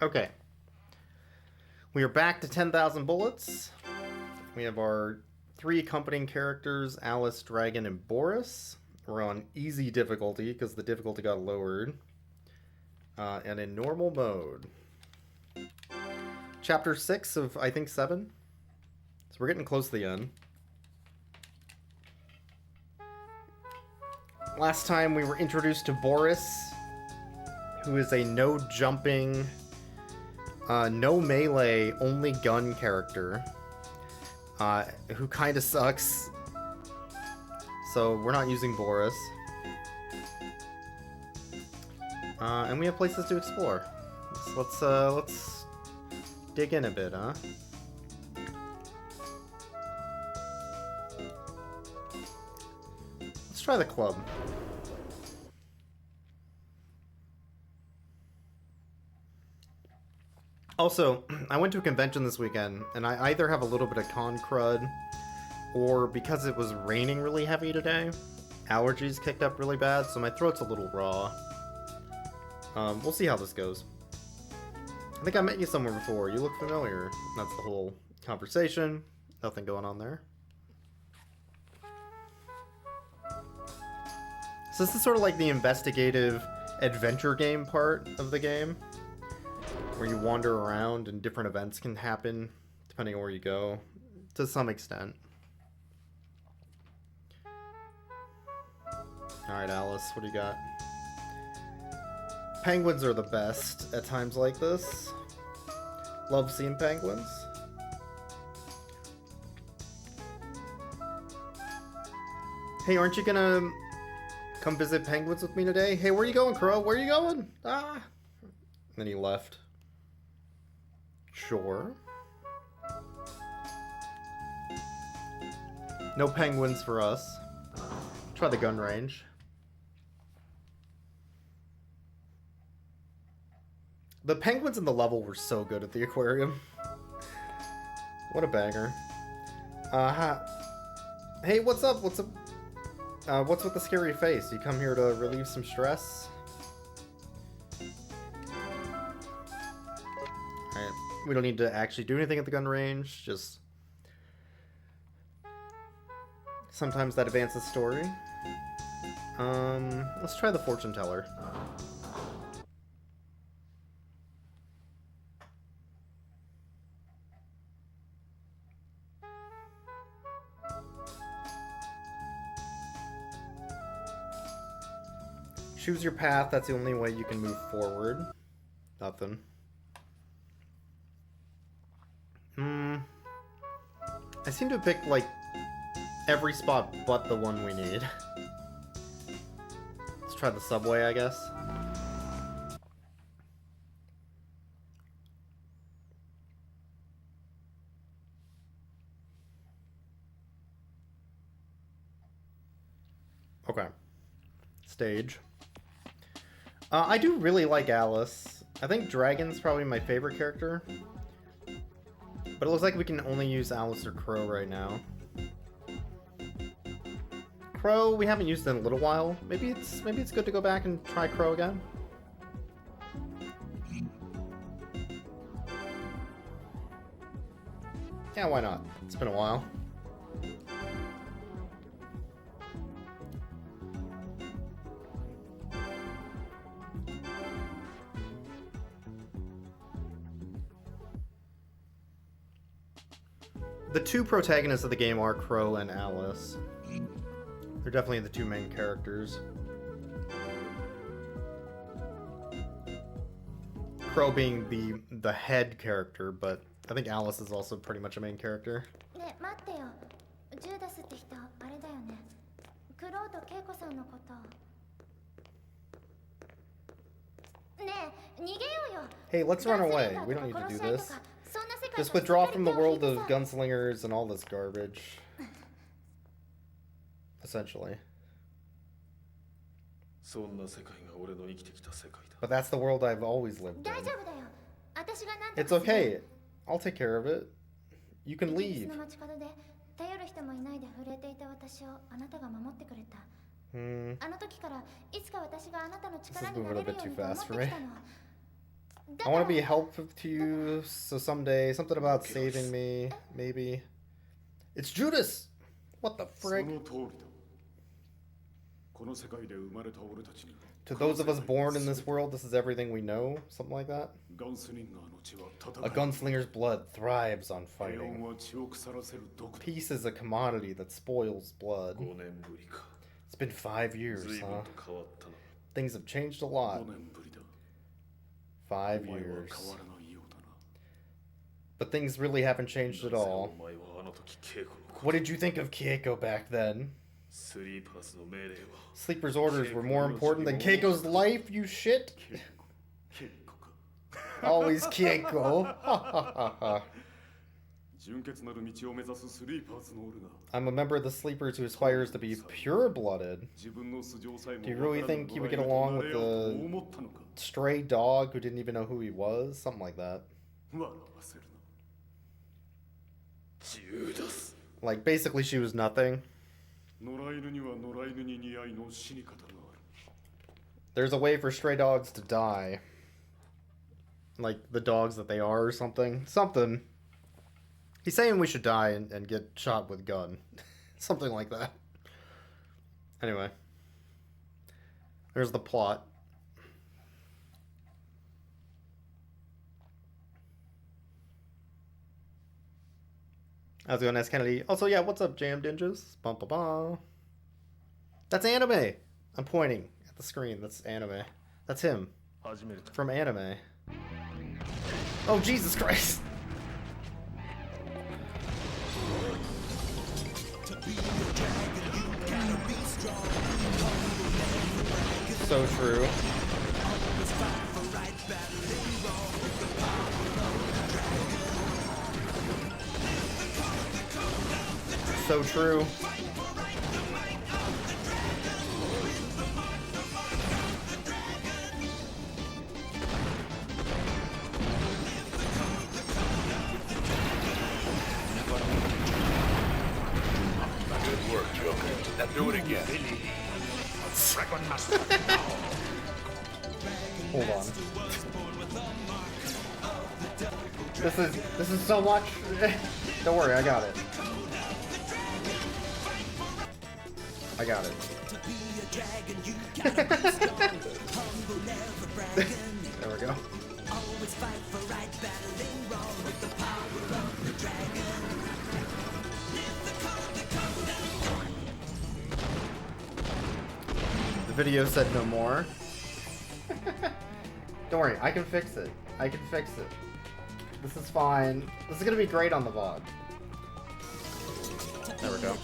Okay. We are back to 10,000 bullets. We have our 3 accompanying characters, Alice, Dragon, and Boris. We're on easy difficulty because the difficulty got lowered. And in normal mode. Chapter 6 of, I think, 7. So we're getting close to the end. Last time we were introduced to Boris, who is a no-jumping, no melee, only gun character, who kind of sucks. So we're not using Boris. And we have places to explore. So let's dig in a bit, huh? Let's try the club. Also, I went to a convention this weekend, and I either have a little bit of con crud, or because it was raining really heavy today, allergies kicked up really bad, so my throat's a little raw. We'll see how this goes. I think I met you somewhere before. You look familiar. That's the whole conversation. Nothing going on there. So this is sort of like the investigative adventure game part of the game, where you wander around and different events can happen depending on where you go, to some extent. Alright, Alice, what do you got? Penguins are the best at times like this. Love seeing penguins. Hey, aren't you gonna come visit penguins with me today? Hey, where you going, Crow? Where you going? Ah! And then he left. Sure. No penguins for us. Try the gun range. The penguins in the level were so good at the aquarium. What a banger. Hey, what's up? What's up? What's with the scary face? You come here to relieve some stress? Alright, we don't need to actually do anything at the gun range, just sometimes that advances the story. Let's try the fortune teller. Choose your path, that's the only way you can move forward. Nothing. I seem to have picked, like, every spot but the one we need. Let's try the subway, I guess. Okay. Stage. I do really like Alice. I think Dragon's probably my favorite character. But it looks like we can only use Alice or Crow right now. Crow, we haven't used in a little while. Maybe it's good to go back and try Crow again. Yeah, why not? It's been a while. The 2 protagonists of the game are Crow and Alice. They're definitely the 2 main characters. Crow being the head character, but I think Alice is also pretty much a main character. Hey, let's run away. We don't need to do this. Just withdraw from the world of gunslingers and all this garbage. Essentially. But that's the world I've always lived in. It's okay. I'll take care of it. You can leave. This is moving a bit too fast for me. I want to be helpful to you, so someday, something about saving me, maybe. It's Judas! What the frick? To those of us born in this world, this is everything we know? Something like that? A gunslinger's blood thrives on fighting. Peace is a commodity that spoils blood. It's been 5 years, huh? Things have changed a lot. 5 years. But things really haven't changed at all. What did you think of Keiko back then? Sleeper's orders were more important than Keiko's life, you shit? Always Keiko. I'm a member of the Sleepers who aspires to be pure-blooded. Do you really think you would get along with the stray dog who didn't even know who he was? Something like that. Like, basically she was nothing. There's a way for stray dogs to die. Like the dogs that they are or something. Something. He's saying we should die and get shot with gun. Something like that. Anyway. There's the plot. How's it going, S. Kennedy? Also, yeah, what's up, Jam Ninjas? Bum, ba, ba. That's anime! I'm pointing at the screen. That's anime. That's him. From anime. Oh, Jesus Christ! So true. So true. Good work, Joker. Now do it again. Hold on. This is so much. Don't worry, I got it. I got it. There we go. The video said no more. Don't worry, I can fix it. I can fix it. This is fine. This is gonna be great on the VoD. There we go.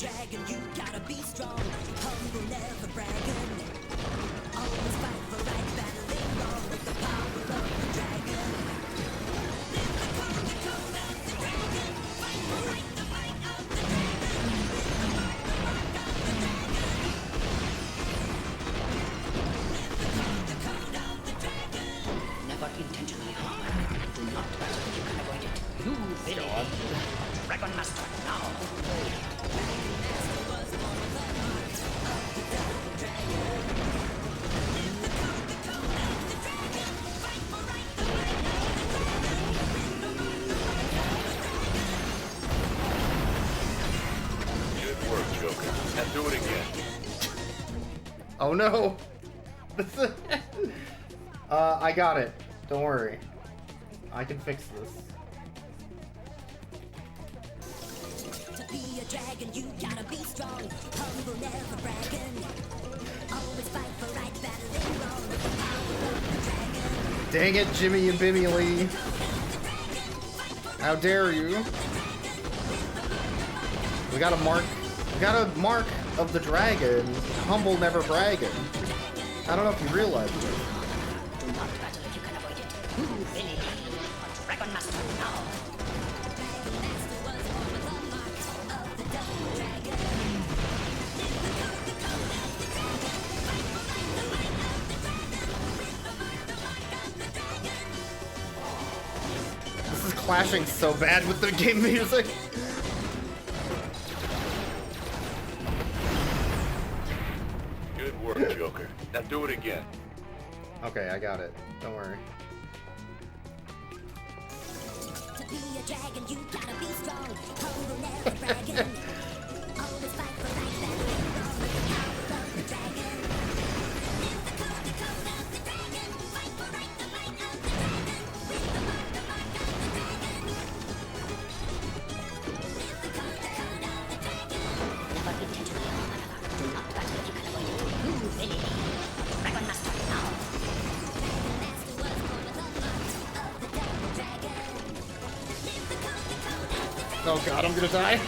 Never intentionally harm. Do not battle if you can avoid it. You villain. Dragon Master, now. Good work, Joker. Now do it again. Oh no! I got it. Don't worry. I can fix this. To be a dragon, you gotta be strong. Humble, never bragging. Always fight for right, battling wrong with the power of the dragon. Dang it, Jimmy and Bimmy Lee. How dare you? We got a mark of the dragon. Humble, never bragging. I don't know if you realize this. Do not battle if you can avoid it. You villain. Dragon Master, now. This is clashing so bad with the game music. Good work, Joker. Now do it again. Okay, I got it. Don't worry. be a dragon, you gotta be strong. Humble, never bragging. Always fight for right, battling wrong with the power of the dragon. Live the code of the dragon. Fight for right, the might of the dragon. With the mark of the dragon. Live the code of the dragon. Never intentionally harm another. Do not battle if you can avoid it. You will Dragon Master now. Dragon Master was born with a mark of the double dragon. Live the code of the dragon. Oh god, I'm gonna die.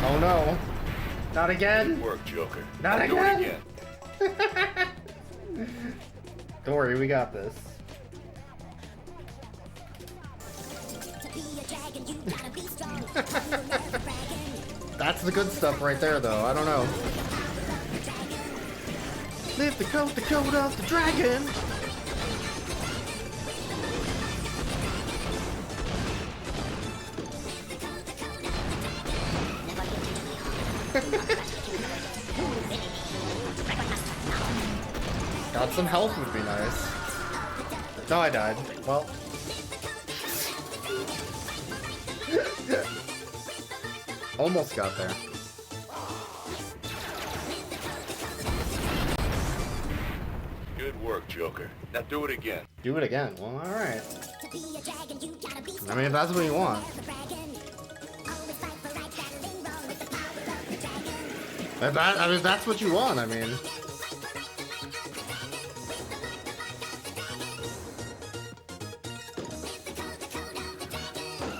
Oh no. Not again. Good work, Joker. Not Now do it again. Don't worry, we got this. To be a dragon, you gotta be strong. Humble, never bragging. That's the good stuff right there, though. I don't know. Live the code of the dragon. Never intentionally harm another. Do not battle if you can avoid it. You will Dragon Master now. Got some health would be nice. No, I died. Well. Almost got there. Good work, Joker. Now do it again. Do it again. Well, alright. To be a dragon, you gotta be I strong. mean, if that's what you want. Never bragging. Always fight for right, battling wrong with the power of the dragon. If that's what you want, I mean.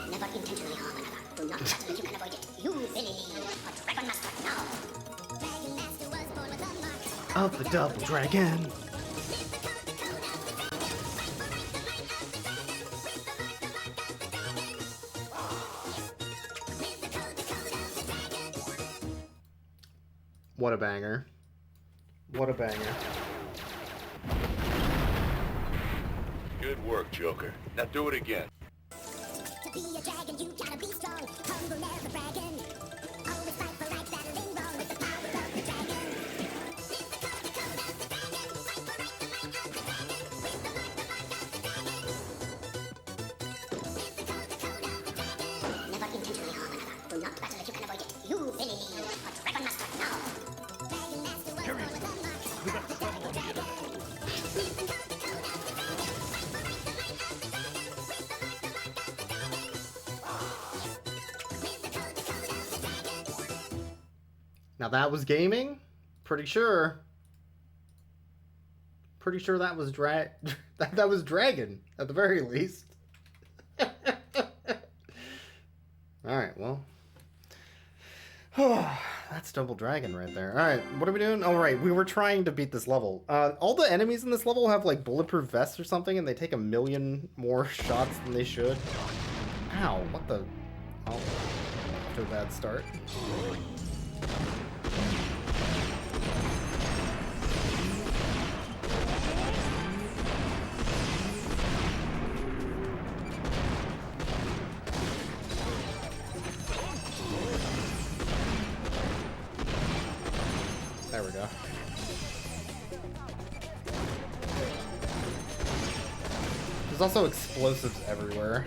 Never intentionally harm another. Do not battle if you can avoid it. You will Dragon Master now. Dragon Master was born with a mark. Of the double dragon. What a banger. What a banger. Good work, Joker. Now do it again. To be a dragon, you gotta be strong. Humble, never bragging. Always fight for right, battling wrong with the power of the dragon. Never intentionally harm another. Do not battle if you can avoid it. You will Dragon Master now. Dragon Master was born with a mark. Now that was gaming? Pretty sure. Pretty sure that was that was Dragon, at the very least. Alright, well. That's double dragon right there. Alright, what are we doing? Oh, right, we were trying to beat this level. All the enemies in this level have, like, bulletproof vests or something, and they take 1,000,000 more shots than they should. Ow, what the... Oh, off to a bad start. There we go. There's also explosives everywhere.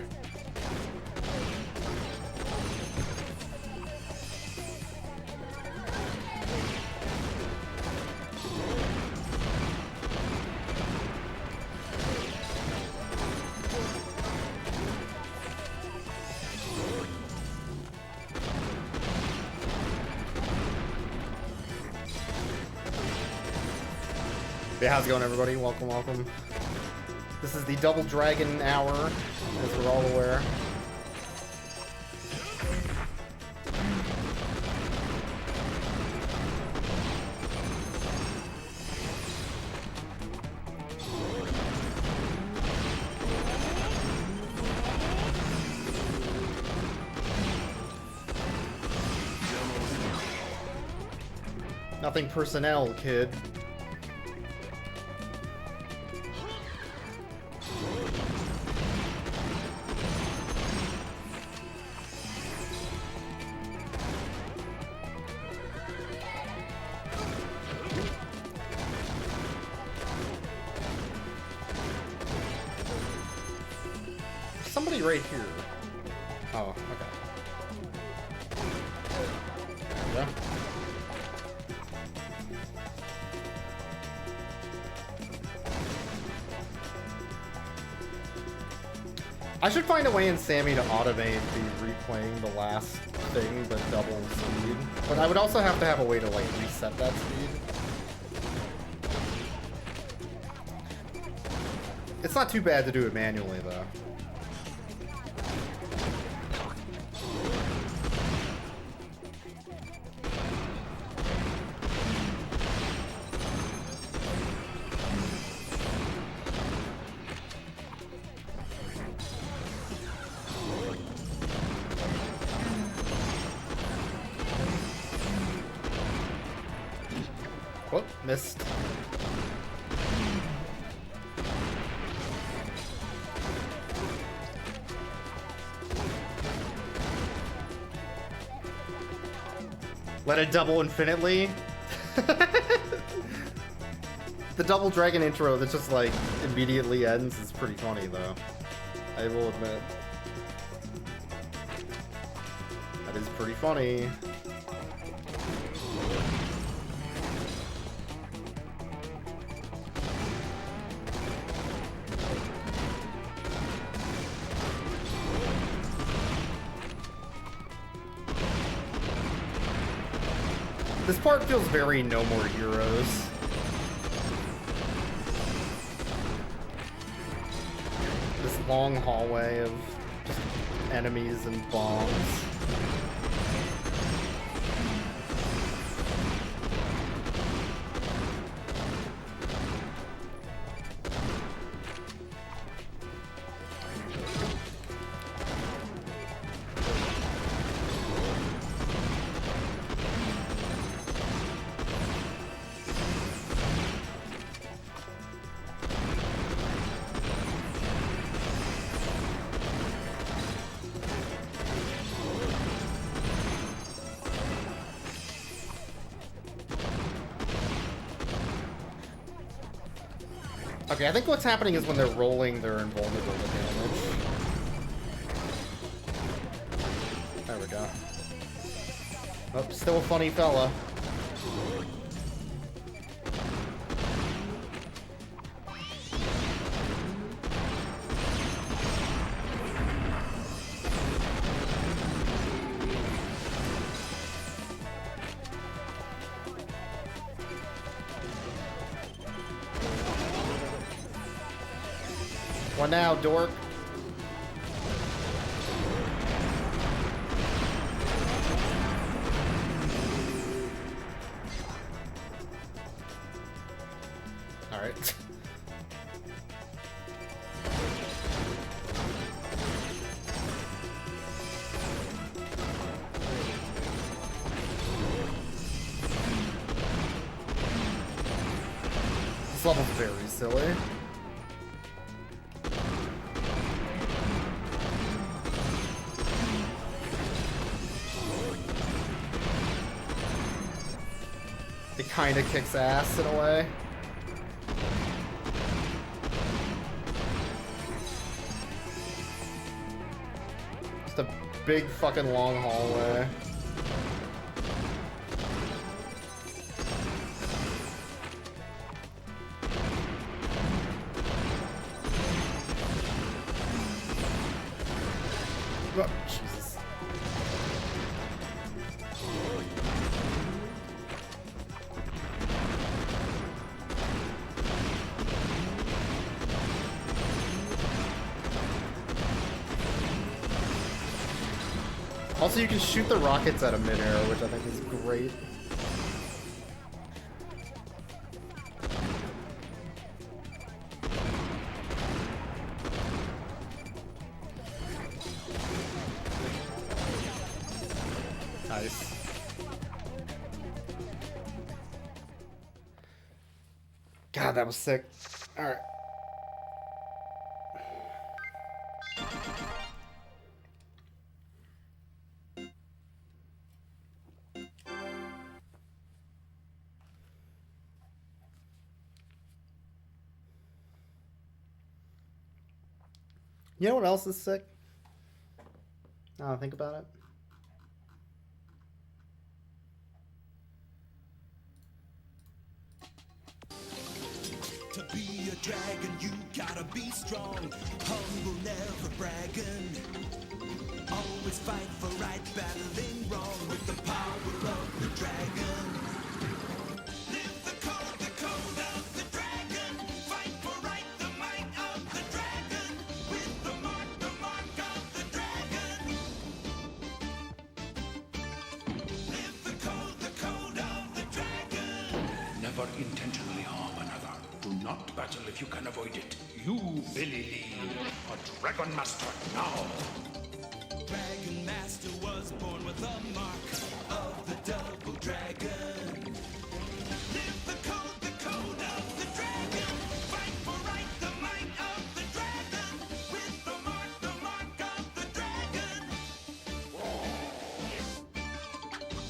Hey, how's it going, everybody? Welcome, welcome. This is the Double Dragon Hour, as we're all aware. Nothing personnel, kid. right here. Oh, okay. There we go. I should find a way in Sammy to automate the replaying the last thing, but double speed. But I would also have to have a way to like reset that speed. It's not too bad to do it manually though. Whoop, missed. Let it double infinitely. The double dragon intro that just like immediately ends is pretty funny though. I will admit. That is pretty funny. This part feels very No More Heroes. This long hallway of just enemies and bombs. Okay, I think what's happening is when they're rolling, they're invulnerable to damage. There we go. Oh, still a funny fella. What now, dork? Alright. This level's very silly. It kind of kicks ass in a way. Just a big fucking long hallway. Oh, Jesus. Also, you can shoot the rockets out of midair, which I think is great. Nice. God, that was sick. Alright. You know what else is sick? Now I think about it. To be a dragon, you gotta be strong. Humble, never bragging. Always fight for right, battling wrong with the power of the dragon. Live the code of the dragon. Fight for right, the might of the dragon. With the mark of the dragon. Live the code of the dragon. Never intentionally harm another. Do not battle if you can avoid it. You, Billy Lee, a Dragon Master now. Dragon Master was born with a mark of the double dragon. Live the code of the dragon. Fight for right, the might of the dragon. With the mark of the dragon.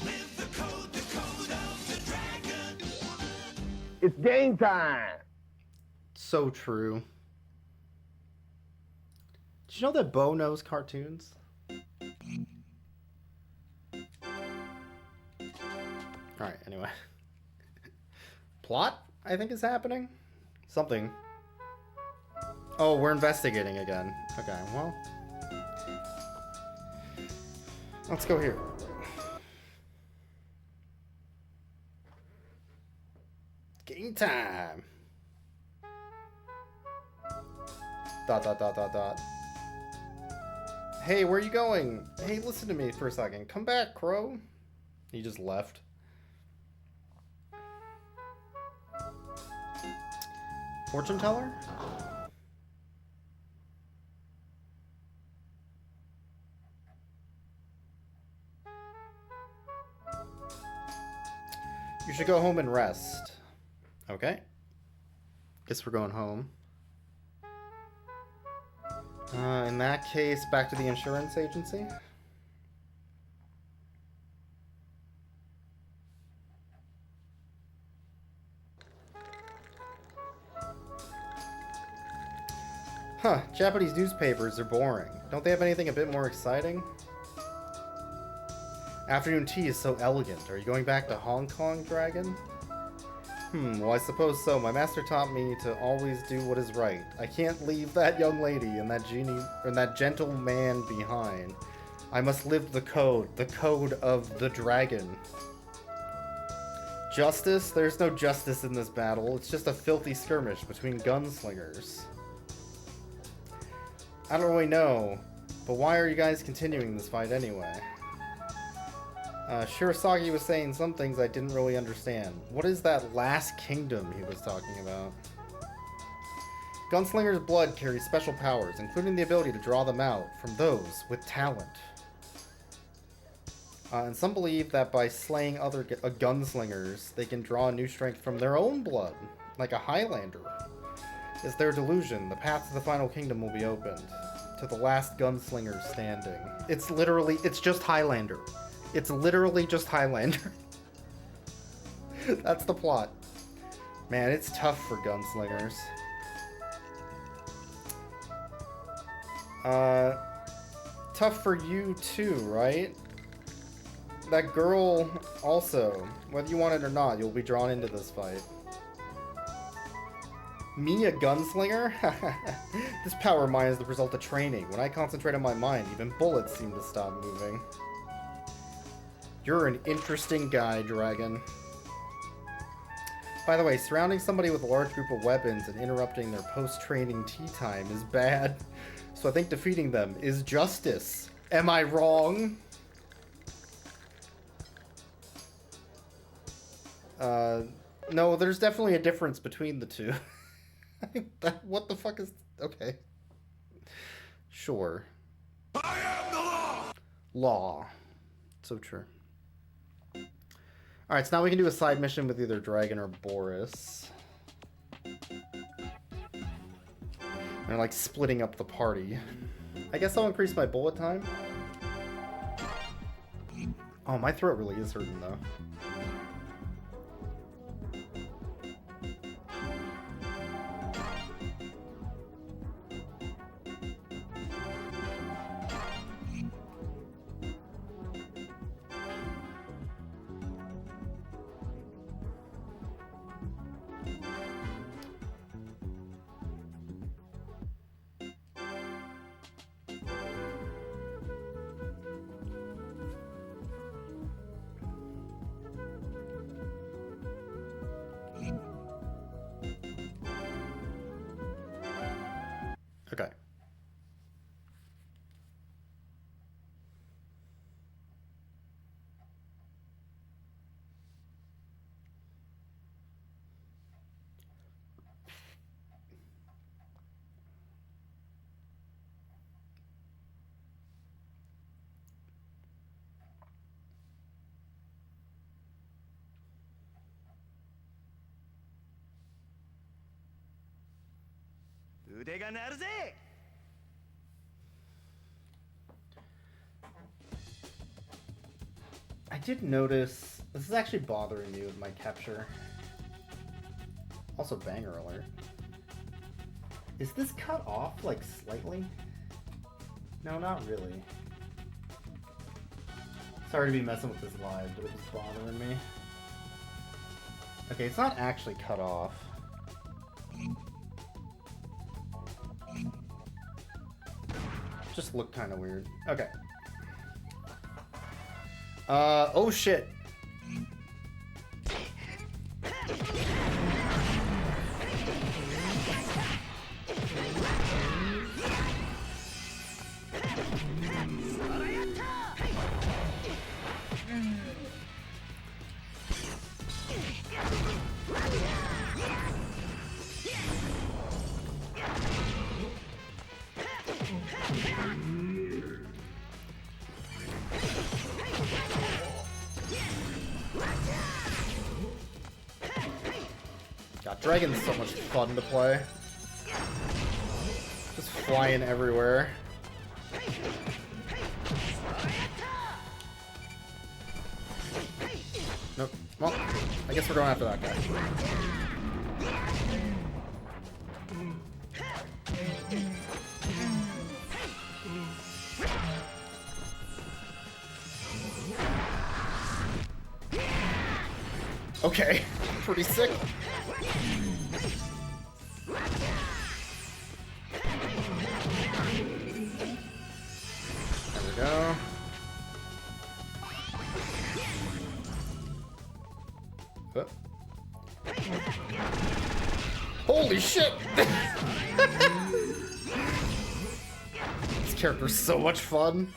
Live the code of the dragon. It's game time. So true. Did you know that Bo knows cartoons? Alright, anyway. Plot, I think, is happening. Something. Oh, we're investigating again. Okay, well. Let's go here. Game time. Dot. Hey, where are you going? Hey, listen to me for a second. Come back, Crow. He just left. Fortune teller? You should go home and rest. Okay. Guess we're going home. In that case, back to the insurance agency. Huh, Japanese newspapers are boring. Don't they have anything a bit more exciting? Afternoon tea is so elegant. Are you going back to Hong Kong, Dragon? Well, I suppose so. My master taught me to always do what is right. I can't leave that young lady and that genie and that gentle man behind. I must live the code of the dragon. Justice? There's no justice in this battle. It's just a filthy skirmish between gunslingers. I don't really know, but why are you guys continuing this fight anyway? Shirasagi was saying some things I didn't really understand. What is that last kingdom he was talking about? Gunslinger's blood carries special powers, including the ability to draw them out from those with talent. And some believe that by slaying other gunslingers, they can draw new strength from their own blood, like a Highlander. It's their delusion. The path to the final kingdom will be opened to the last gunslinger standing. It's just Highlander. It's literally just Highlander. That's the plot. Man, it's tough for gunslingers. Tough for you too, right? That girl also, whether you want it or not, you'll be drawn into this fight. Me, a gunslinger? This power of mine is the result of training. When I concentrate on my mind, even bullets seem to stop moving. You're an interesting guy, Dragon. By the way, surrounding somebody with a large group of weapons and interrupting their post-training tea time is bad. So I think defeating them is justice. Am I wrong? No, there's definitely a difference between the two. What the fuck is... Okay. Sure. I am the law! Law. So true. Alright, so now we can do a side mission with either Dragon or Boris. And like splitting up the party. I guess I'll increase my bullet time. Oh, my throat really is hurting though. 腕が鳴るぜ。 I did notice this is actually bothering me with my capture. Also, banger alert. Is this cut off like slightly? No, not really. Sorry to be messing with this live, but it was bothering me. Okay, it's not actually cut off. Just looked kind of weird. Okay. Oh shit. God, Dragon's so much fun to play. Just flying everywhere. Nope. Well, I guess we're going after that guy. Okay, pretty sick. There we go. Oh. Holy shit! This character's so much fun.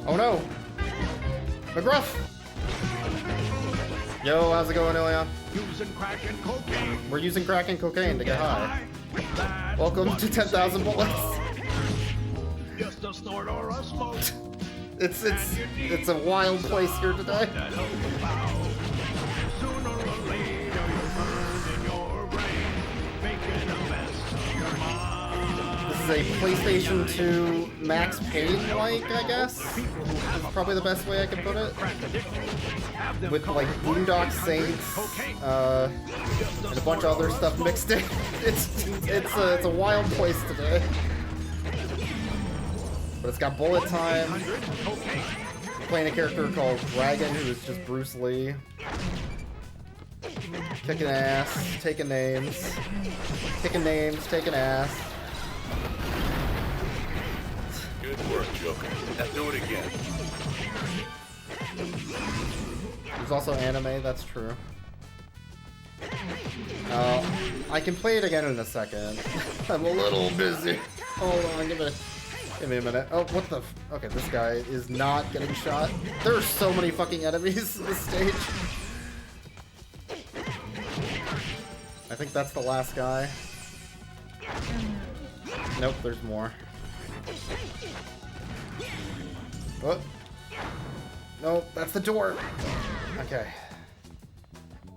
Oh no! McGruff! Yo, how's it going, Ilya? Using crack and cocaine. We're using crack and cocaine to get high. Welcome to 10,000 bullets. Just a snort or a smoke. It's a wild place here today. That overpower. Sooner or later you're burned in your brain, making a mess of your mind. This is a PlayStation 2 Max Payne-like, I guess. That's probably the best way I can put it. With like Boondock Saints, and a bunch of other stuff mixed in. It's a wild place today. But it's got bullet time. I'm playing a character called Dragon, who is just Bruce Lee. Kicking ass, taking names. Kicking names, taking ass. Good work, Joker. Now do it again. There's also anime, that's true. I can play it again in a second. I'm a little busy. Hold on, give me a minute. Oh, what the okay, this guy is not getting shot. There are so many fucking enemies in this stage. I think that's the last guy. Nope, there's more. What? Nope, that's the door. Okay.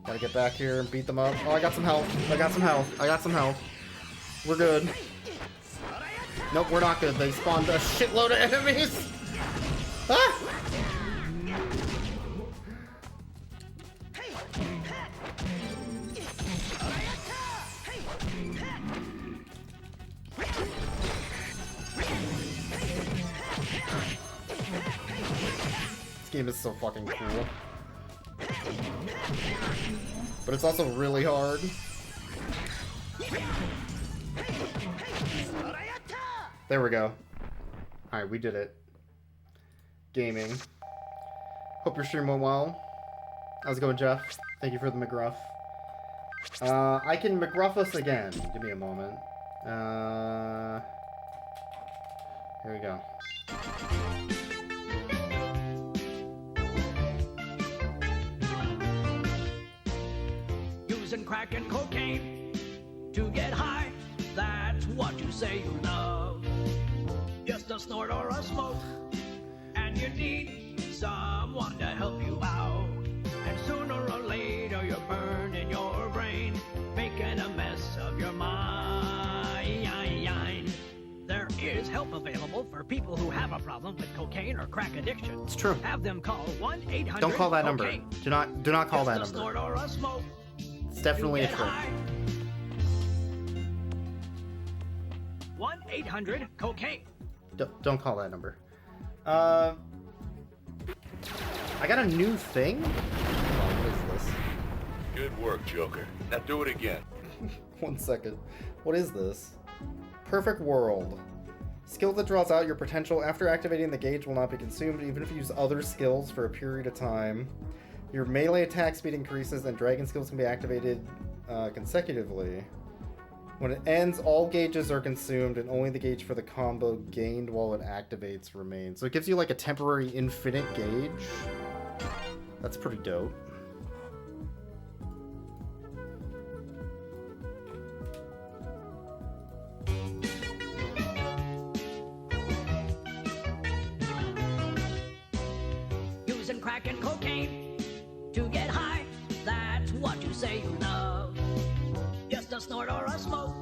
Gotta get back here and beat them up. Oh, I got some health. I got some health. I got some health. We're good. Nope, we're not good. They spawned a shitload of enemies. Ah! This game is so fucking cool. But it's also really hard. There we go. Alright, we did it. Gaming. Hope your stream went well. How's it going, Jeff? Thank you for the McGruff. I can McGruff us again. Give me a moment. Here we go. Using crack and cocaine to get high. That's what you say you love. Just a snort or a smoke, and you need someone to help you out. And sooner or later you're burned in your brain, making a mess of your mind. There is help available for people who have a problem with cocaine or crack addiction. It's true. Have them call 1-800 Don't call that number. cocaine. Do not call that Just a number. snort or a smoke. It's definitely a to get trick. high. 1-800-COCAINE. Don't call that number. I got a new thing? Oh, what is this? Good work, Joker. Now do it again. 1 second. What is this? Perfect World. Skill that draws out your potential after activating the gauge will not be consumed even if you use other skills for a period of time. Your melee attack speed increases and dragon skills can be activated consecutively. When it ends, all gauges are consumed and only the gauge for the combo gained while it activates remains. So it gives you like a temporary infinite gauge. That's pretty dope. Using crack and cocaine to get high. That's what you say you love. Just a snort or a smoke,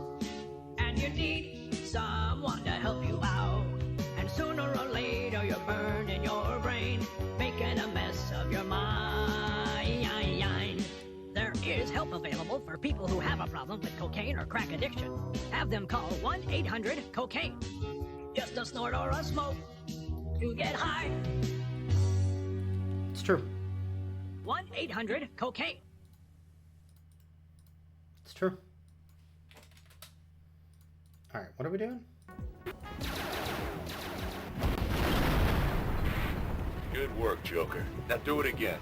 and you need someone to help you out. And sooner or later you're burned in your brain, making a mess of your mind. There is help available for people who have a problem with cocaine or crack addiction. Have them call 1-800-COCAINE. Just a snort or a smoke to get high. It's true. 1-800-COCAINE. It's true. Alright, what are we doing? Good work, Joker. Now do it again.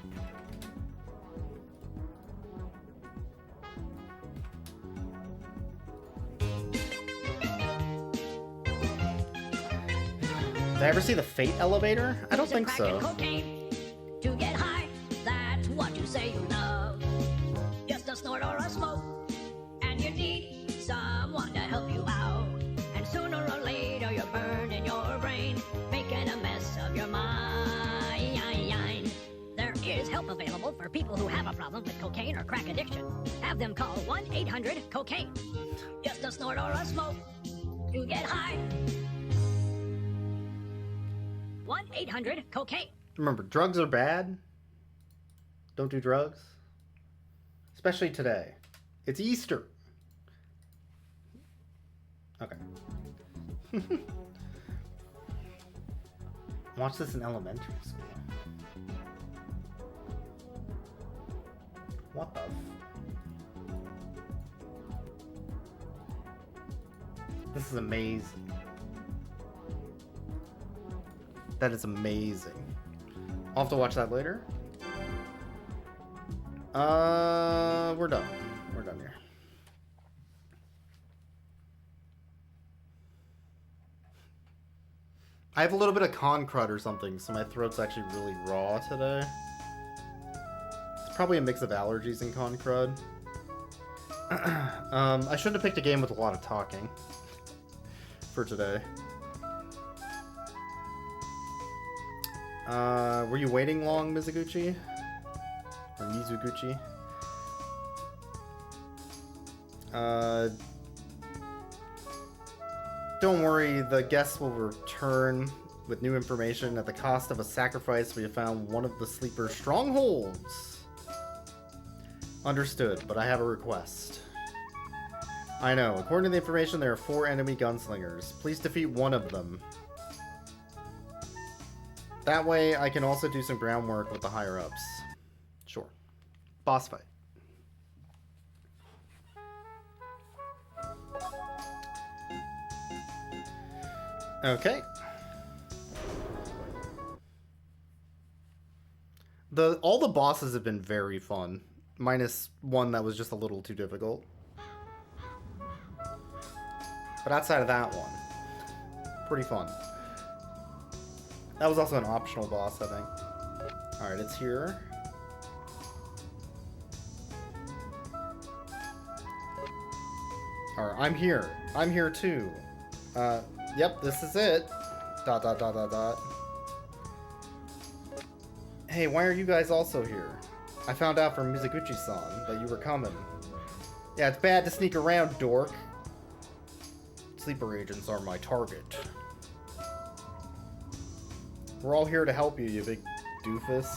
Did I ever see the Fate elevator? I don't think Crack and so. cocaine to get high. That's what you say you love. Just a snort or a smoke, and you need someone to help you out. And sooner or later you're burned in your brain, making a mess of your mind. There is help available for people who have a problem with cocaine or crack addiction. Have them call 1-800-COCAINE. Just a snort or a smoke to get high. 1-800-COCAINE. Remember, drugs are bad. Don't do drugs. Especially today. It's Easter. Okay. Watch this in elementary school. What the This is amazing. That is amazing. I'll have to watch that later. We're done. We're done here. I have a little bit of con crud or something, so my throat's actually really raw today. It's probably a mix of allergies and con crud. I shouldn't have picked a game with a lot of talking for today. Were you waiting long, Mizuguchi? Or Mizuguchi? Don't worry, the guests will return with new information. At the cost of a sacrifice, we have found one of the sleeper's strongholds. Understood, but I have a request. I know. According to the information, there are 4 enemy gunslingers. Please defeat one of them. That way, I can also do some groundwork with the higher-ups. Sure. Boss fight. Okay. All the bosses have been very fun, minus one that was just a little too difficult. But outside of that one, pretty fun. That was also an optional boss, I think. Alright, it's here. Alright, I'm here. I'm here too. Yep, this is it. ... Hey, why are you guys also here? I found out from Mizuguchi-san that you were coming. Yeah, it's bad to sneak around, dork. Sleeper agents are my target. We're all here to help you, you big doofus.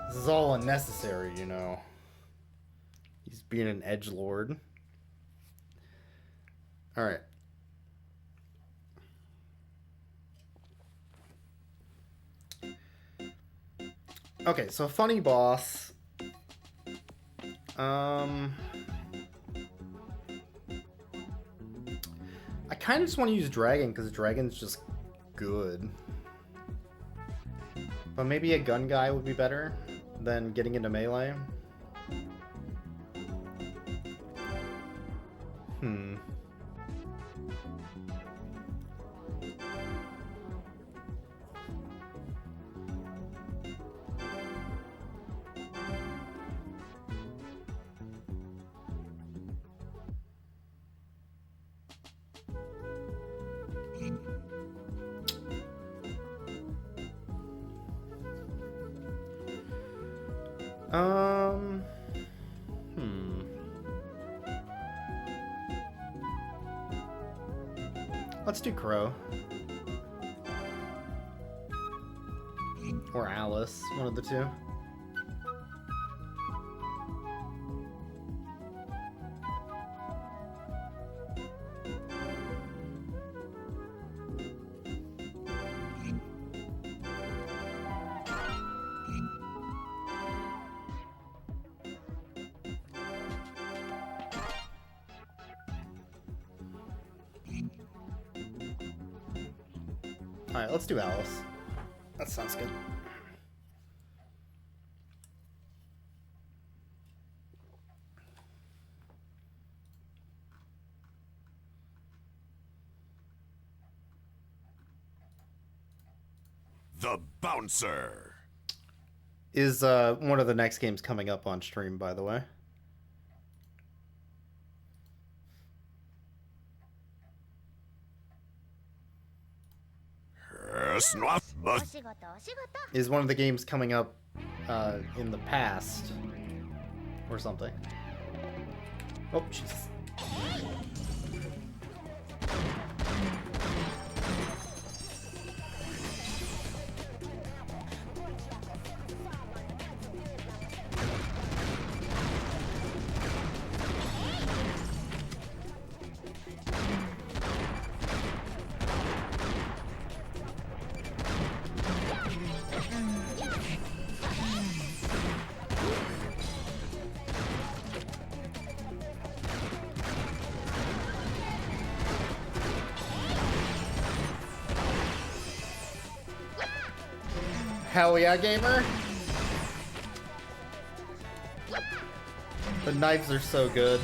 This is all unnecessary, you know. He's being an edgelord. Alright. Okay, so funny boss. I kind of just want to use Dragon because Dragon's just good. But maybe a gun guy would be better than getting into melee. Let's do Crow. Or Alice, one of the two. Alright, let's do Alice. That sounds good. The Bouncer. Is one of the next games coming up on stream, by the way. Is one of the games coming up in the past or something. Oh, Jesus. Hell yeah, gamer! The knives are so good.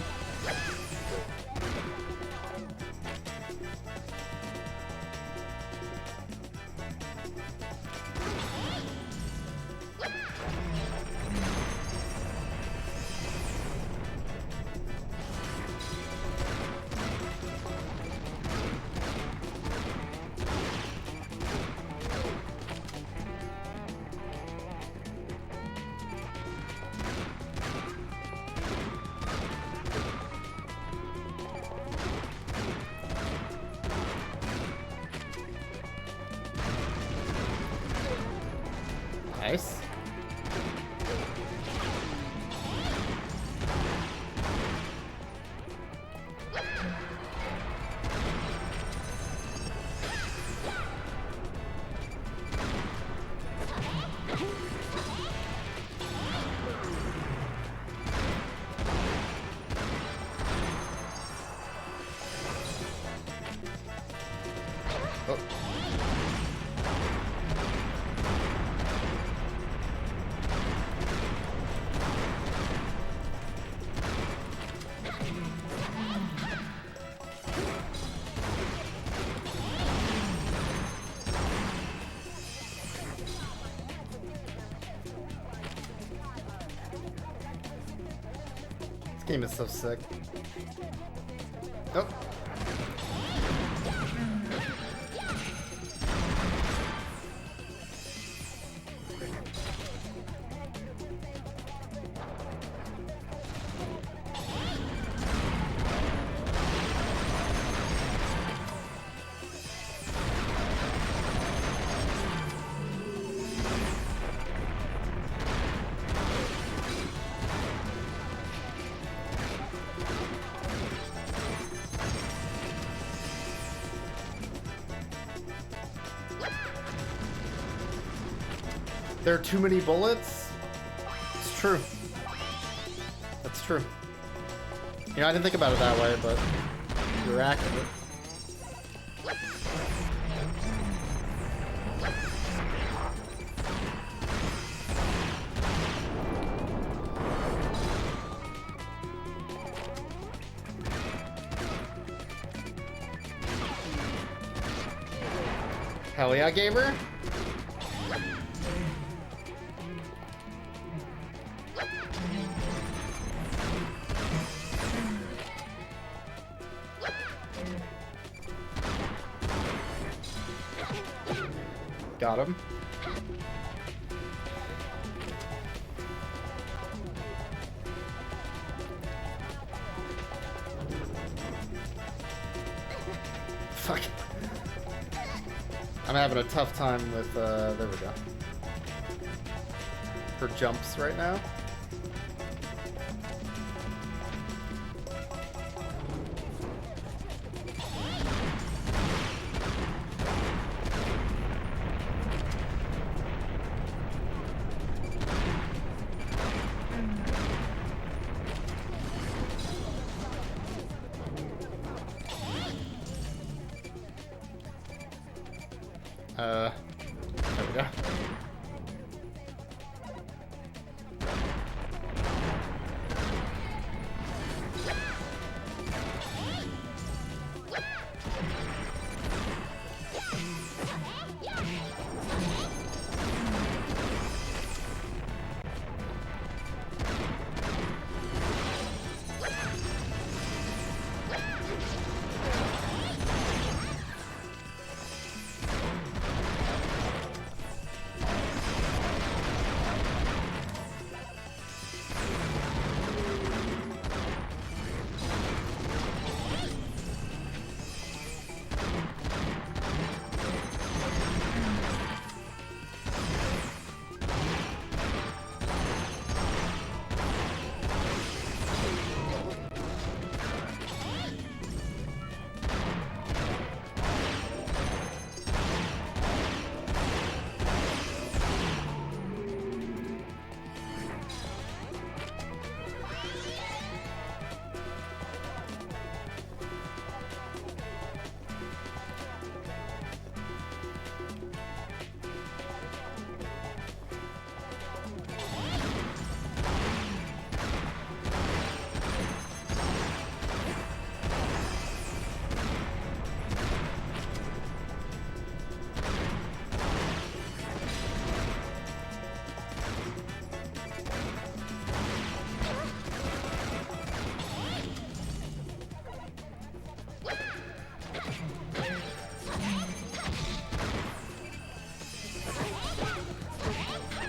Nice. Oh. team is so sick. Oh. There are too many bullets? It's true. That's true. You know, I didn't think about it that way, but you're accurate. Hell yeah, gamer! Got him. Fuck. I'm having a tough time with, there we go. Her jumps right now. There we go.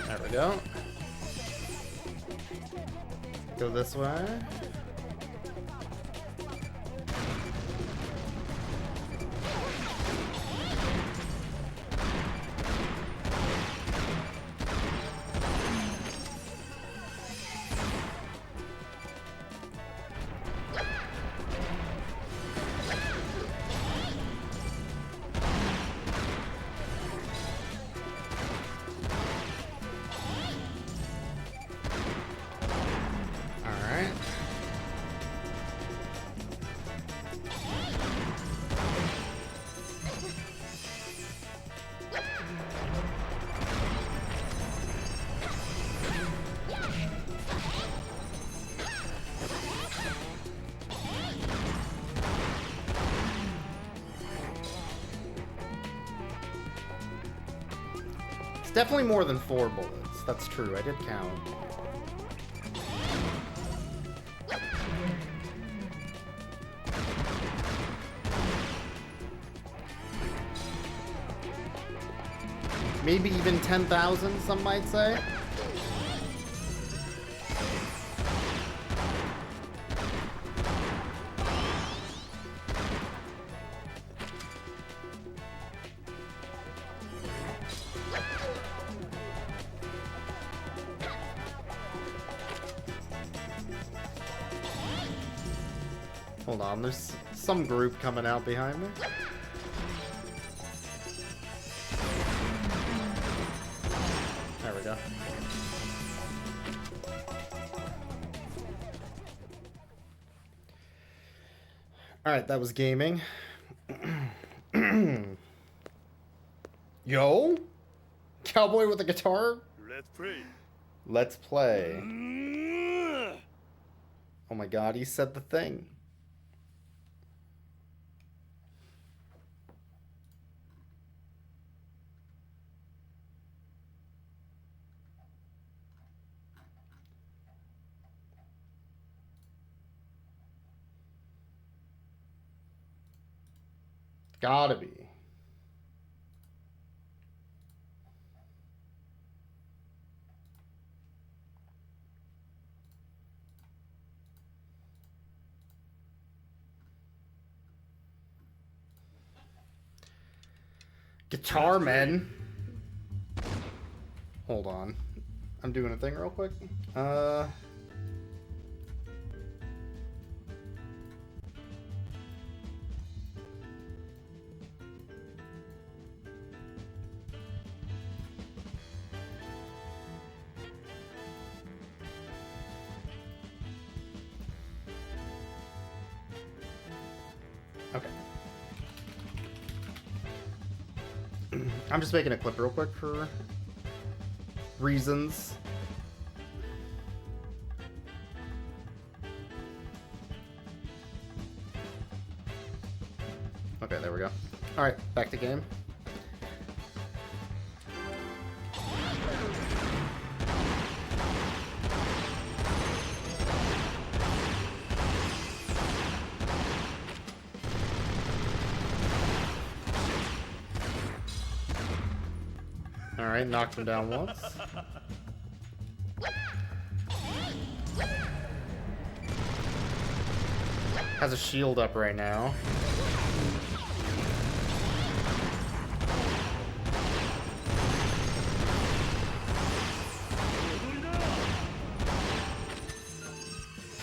There we go. Go this way. Definitely more than 4 bullets. That's true. I did count. Maybe even 10,000, some might say. Hold on, there's some group coming out behind me. There we go. Alright, that was gaming. Yo? Cowboy with a guitar? Let's pray. Let's play. Oh my god, he said the thing. Gotta be. Guitar men. Hold on. I'm doing a thing real quick. Okay. I'm just making a clip real quick for reasons. Okay, there we go. Alright, back to game. Alright, knocked him down once. Has a shield up right now.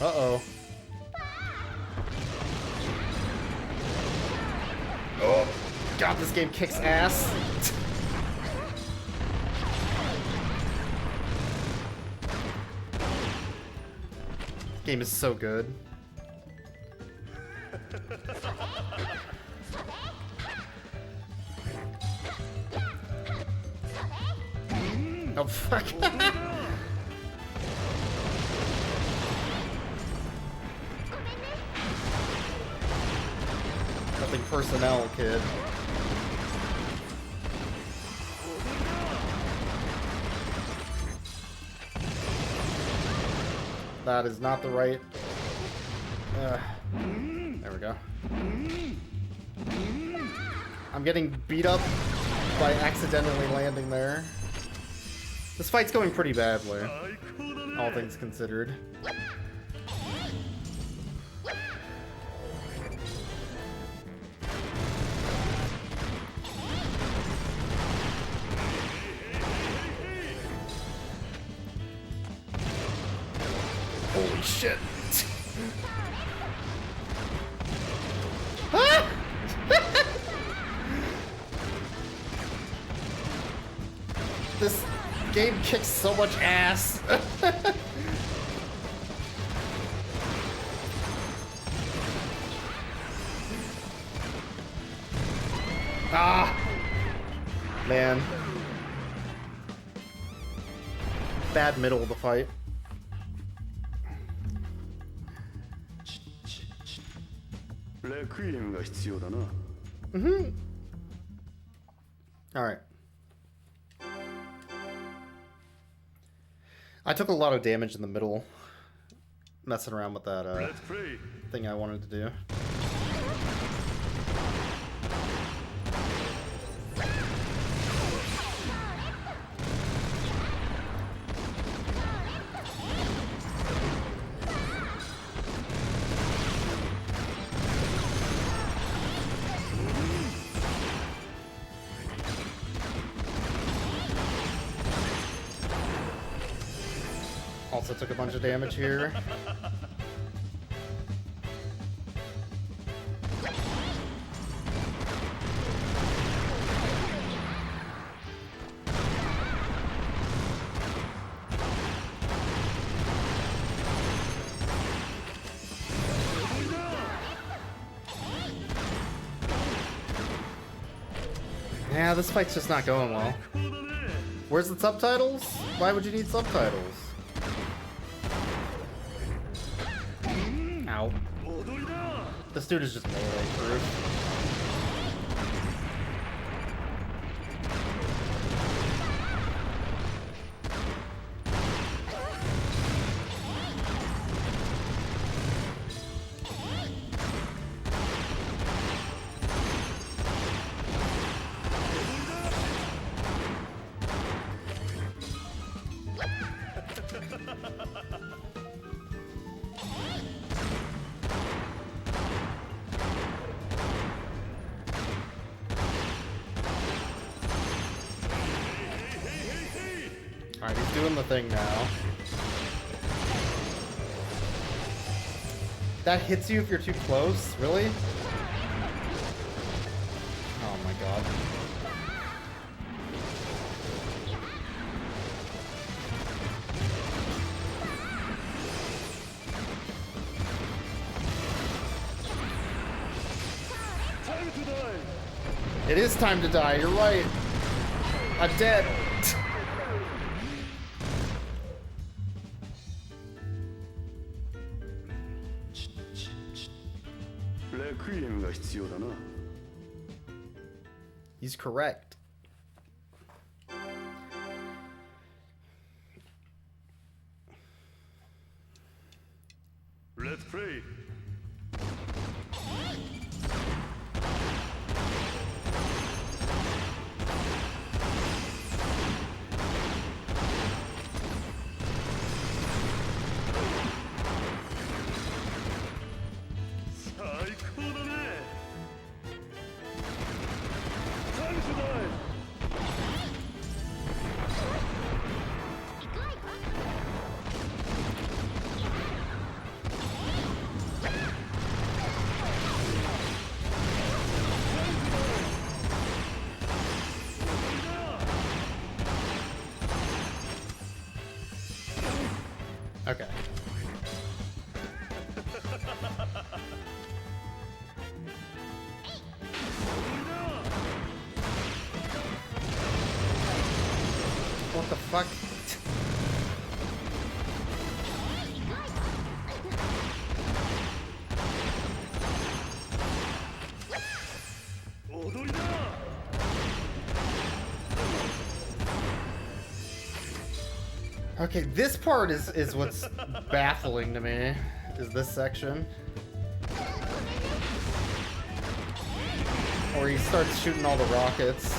Uh-oh. Oh, God, this game kicks ass. Game is so good. Oh, fuck. Nothing personnel, kid. That is not the right... there we go. I'm getting beat up by accidentally landing there. This fight's going pretty badly, all things considered. Holy shit. Ah! This game kicks so much ass. Ah! Man. Bad middle of the fight. Alright. I took a lot of damage in the middle, messing around with that thing I wanted to do. also took a bunch of damage here. Yeah, this fight's just not going well. Where's the subtitles? Why would you need subtitles? Ow. This dude is just melee proof. Alright, he's doing the thing now. That hits you if you're too close? Really? Oh my god. It is time to die, you're right. I'm dead. He's correct. Let's play. Okay. What the fuck? Okay, this part is what's baffling to me, is this section. Or he starts shooting all the rockets.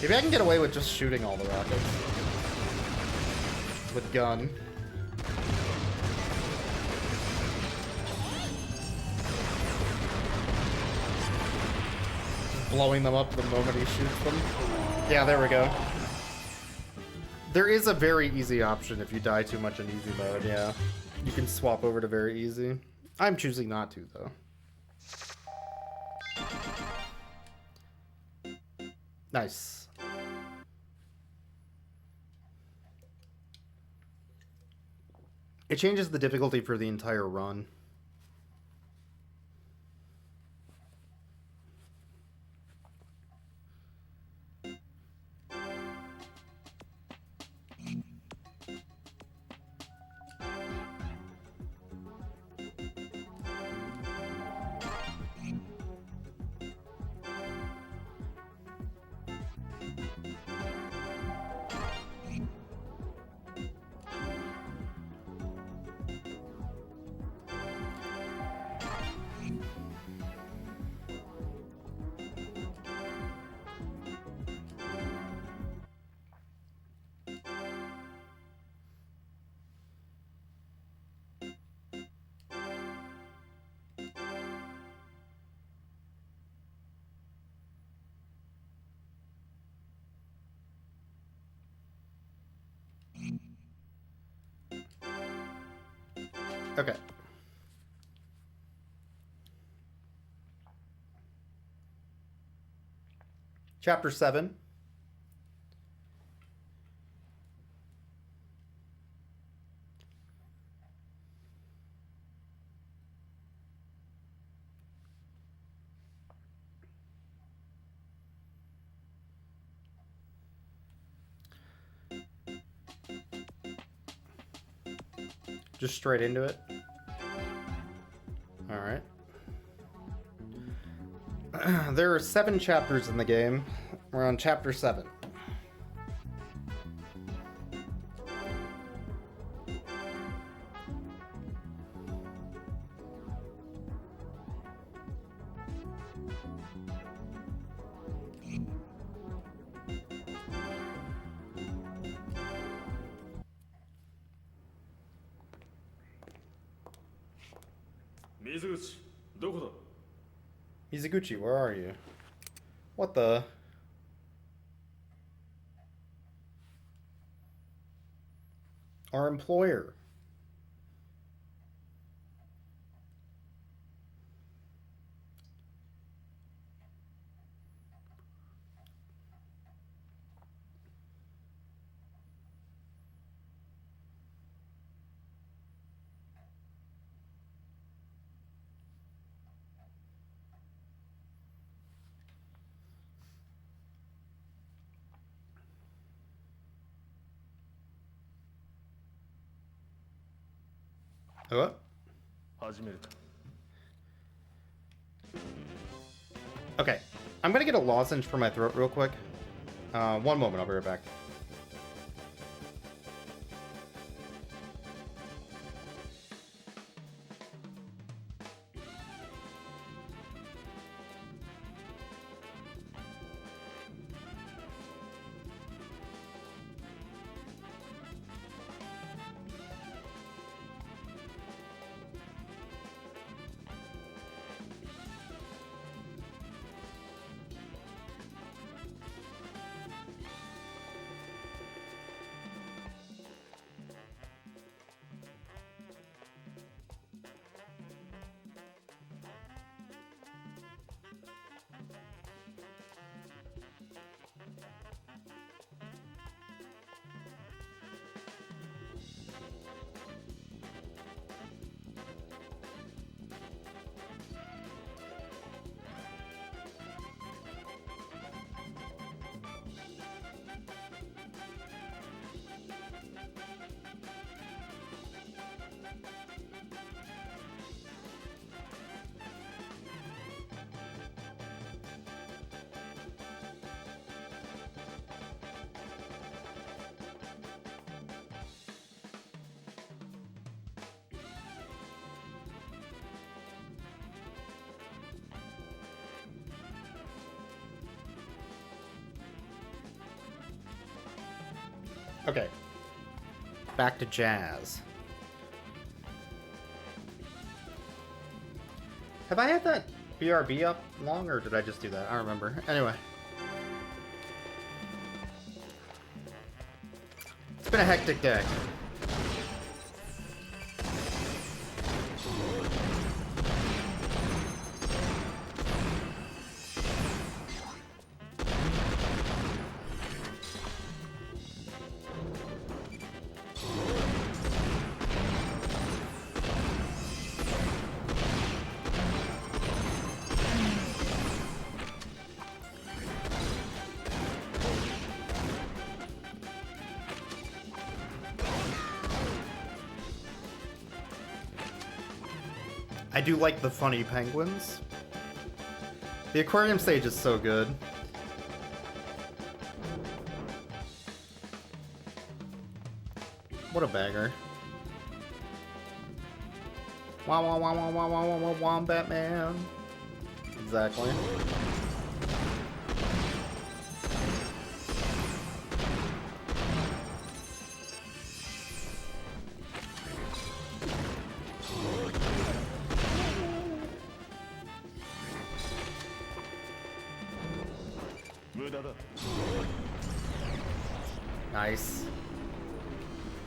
Maybe I can get away with just shooting all the rockets. With gun. Blowing them up the moment he shoots them. Yeah, there we go. There is a very easy option if you die too much in easy mode, yeah. You can swap over to very easy. I'm choosing not to, though. Nice. It changes the difficulty for the entire run. Okay. Chapter 7. Just straight into it. Alright. There are 7 chapters in the game. We're on chapter 7. Mizuguchi, where are you? What the? Our employer. What? Okay, I'm gonna get a lozenge for my throat real quick. One moment, I'll be right back. Okay. Back to jazz. Have I had that BRB up long, or did I just do that? I don't remember. Anyway. It's been a hectic day. I do like the funny penguins. The aquarium stage is so good. What a banger. Wah wah wah wah wah wah wah wah wah, Batman. Exactly. Nice.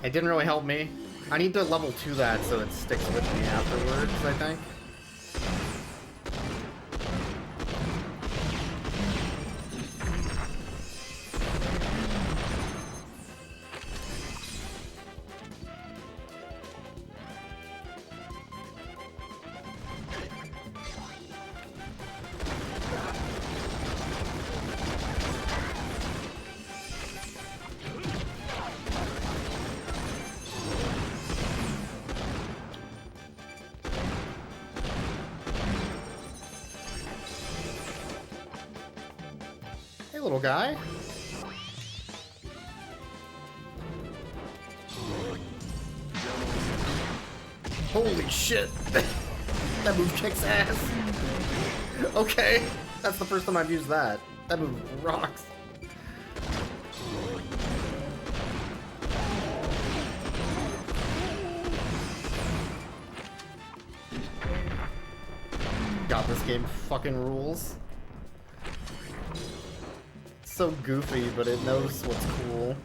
It didn't really help me. I need to level 2 that so it sticks with me afterwards, I think. Hey, little guy. Holy shit. That move kicks ass. Okay. That's the first time I've used that. That move rocks. God, this game fucking rules. It's so goofy, but it knows what's cool.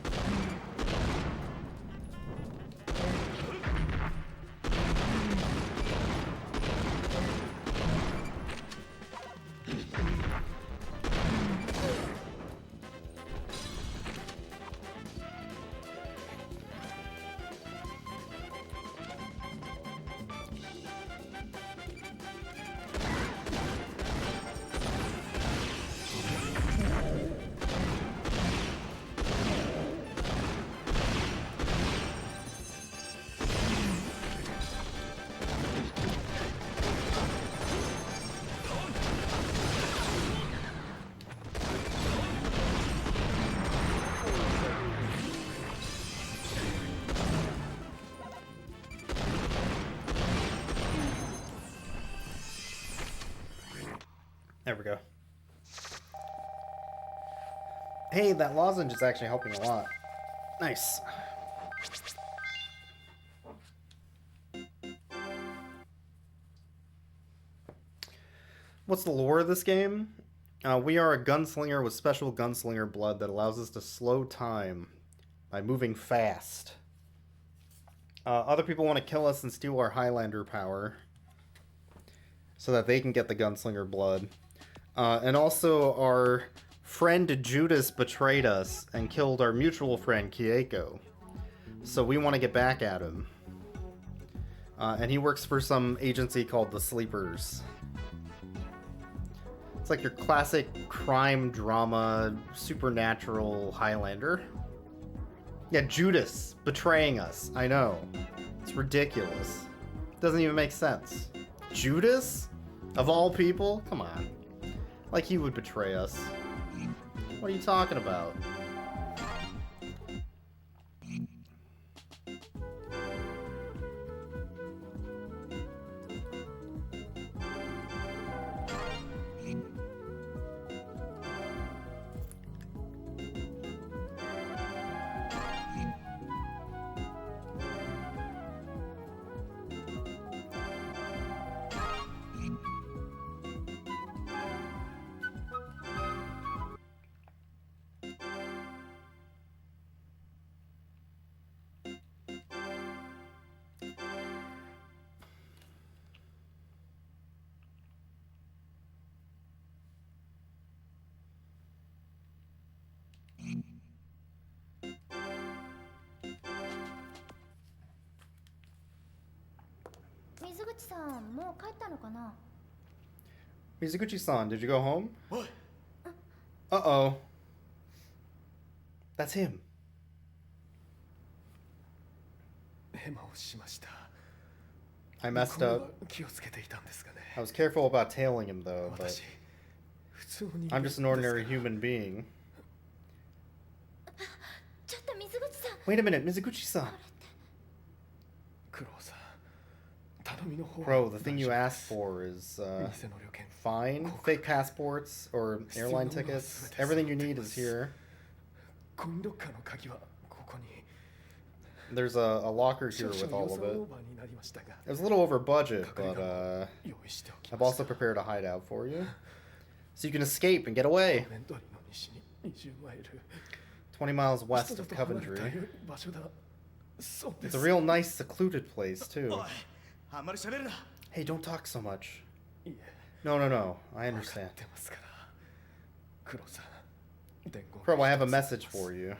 There we go. Hey, that lozenge is actually helping a lot. Nice. What's the lore of this game? We are a gunslinger with special gunslinger blood that allows us to slow time by moving fast. Other people want to kill us and steal our Highlander power so that they can get the gunslinger blood. And also, our friend Judas betrayed us and killed our mutual friend Kieko. So we want to get back at him. And he works for some agency called the Sleepers. It's like your classic crime drama, supernatural Highlander. Yeah, Judas betraying us. I know. It's ridiculous. Doesn't even make sense. Judas? Of all people? Come on. Like he would betray us. What are you talking about? Mizuguchi-san, did you go home? What? Uh-oh. That's him. I messed up. I was careful about tailing him, though, but I'm just an ordinary human being. Wait a minute, Mizuguchi-san. Bro, the thing you asked for is, fine. Fake passports or airline tickets. Everything you need is here. There's a locker here with all of it. It was a little over budget, but I've also prepared a hideout for you. So you can escape and get away. 20 miles west of Coventry. そうで It's す a real nice secluded place too. おいあんまり喋るな Hey, don't talk so much. いえ No, no, no. I 分か understand. ってますから黒さん伝言 Crow, I have a message for you.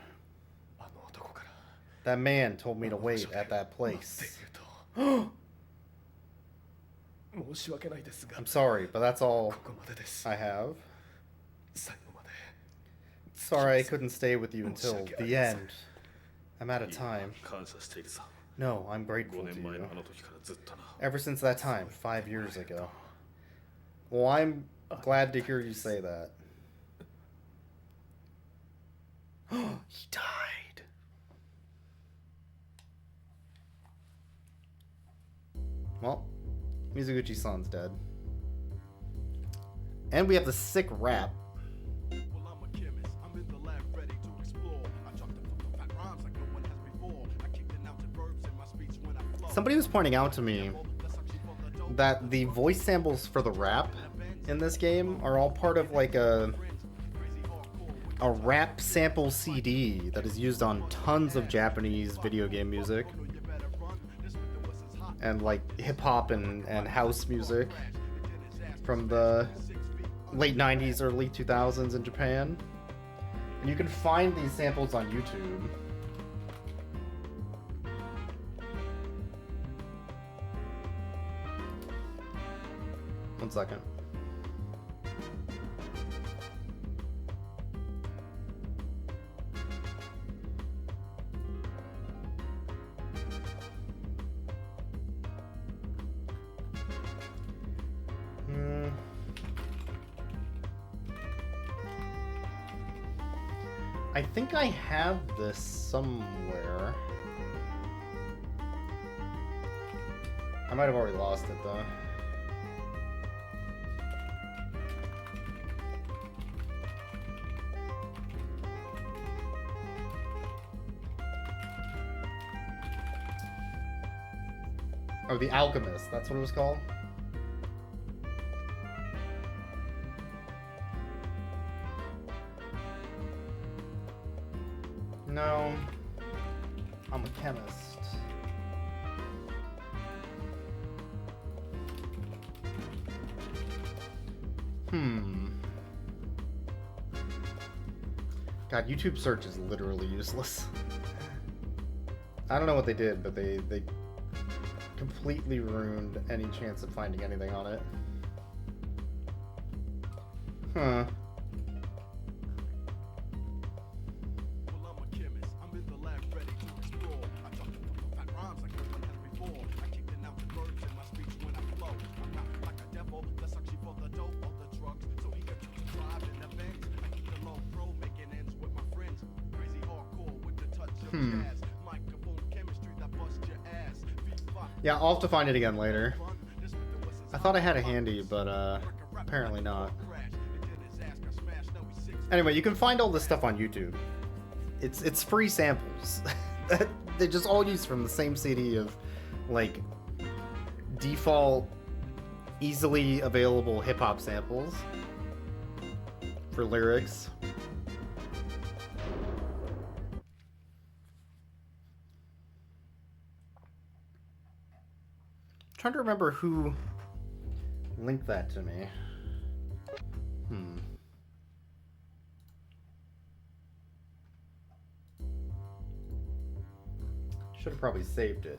あの男から That man told me to wait at that 待って place. いると申し訳ないですが I'm sorry, but that's all ここまでです I have. 最後まで Sorry I couldn't stay with you until the end. I'm out of time. 感謝しているさ No, I'm grateful 5 to 年前 you. のあの時からずっとな Ever since that time, 5 years ago. Well, I'm glad to hear you say that. He died. Well, Mizuguchi-san's dead. And we have the sick rap. Well, I'm a chemist. I'm in the lab ready to explore. I chalked up fat rhymes like no one has before. I kicked it out to verbs in my speech when I flow. Somebody was pointing out to me that the voice samples for the rap in this game are all part of like a rap sample CD that is used on tons of Japanese video game music and like hip hop and house music from the late 90s, early 2000s in Japan. And you can find these samples on YouTube. One second. I think I have this somewhere. I might have already lost it though. Oh, The Alchemist, that's what it was called? No, I'm a chemist. God, YouTube search is literally useless. I don't know what they did, but they completely ruined any chance of finding anything on it. Huh. Well, I'm a chemist. I'm in the lab ready to explore. I chalked up fat rhymes like no one has before. I kicked it out to verbs in my speech when I flow. I'm not like a devil that's actually for the dope or the drugs. So he got to drive in the Benz. I keep the low pro making ends with my friends. Crazy hardcore with the touch of jazz. Microphone chemistry that bust your ass. Yeah, I'll have to find it again later. I thought I had it handy, but apparently not. Anyway, you can find all this stuff on YouTube. It's free samples. They're just all used from the same CD of like default, easily available hip-hop samples for lyrics. Trying to remember who linked that to me. Should have probably saved it.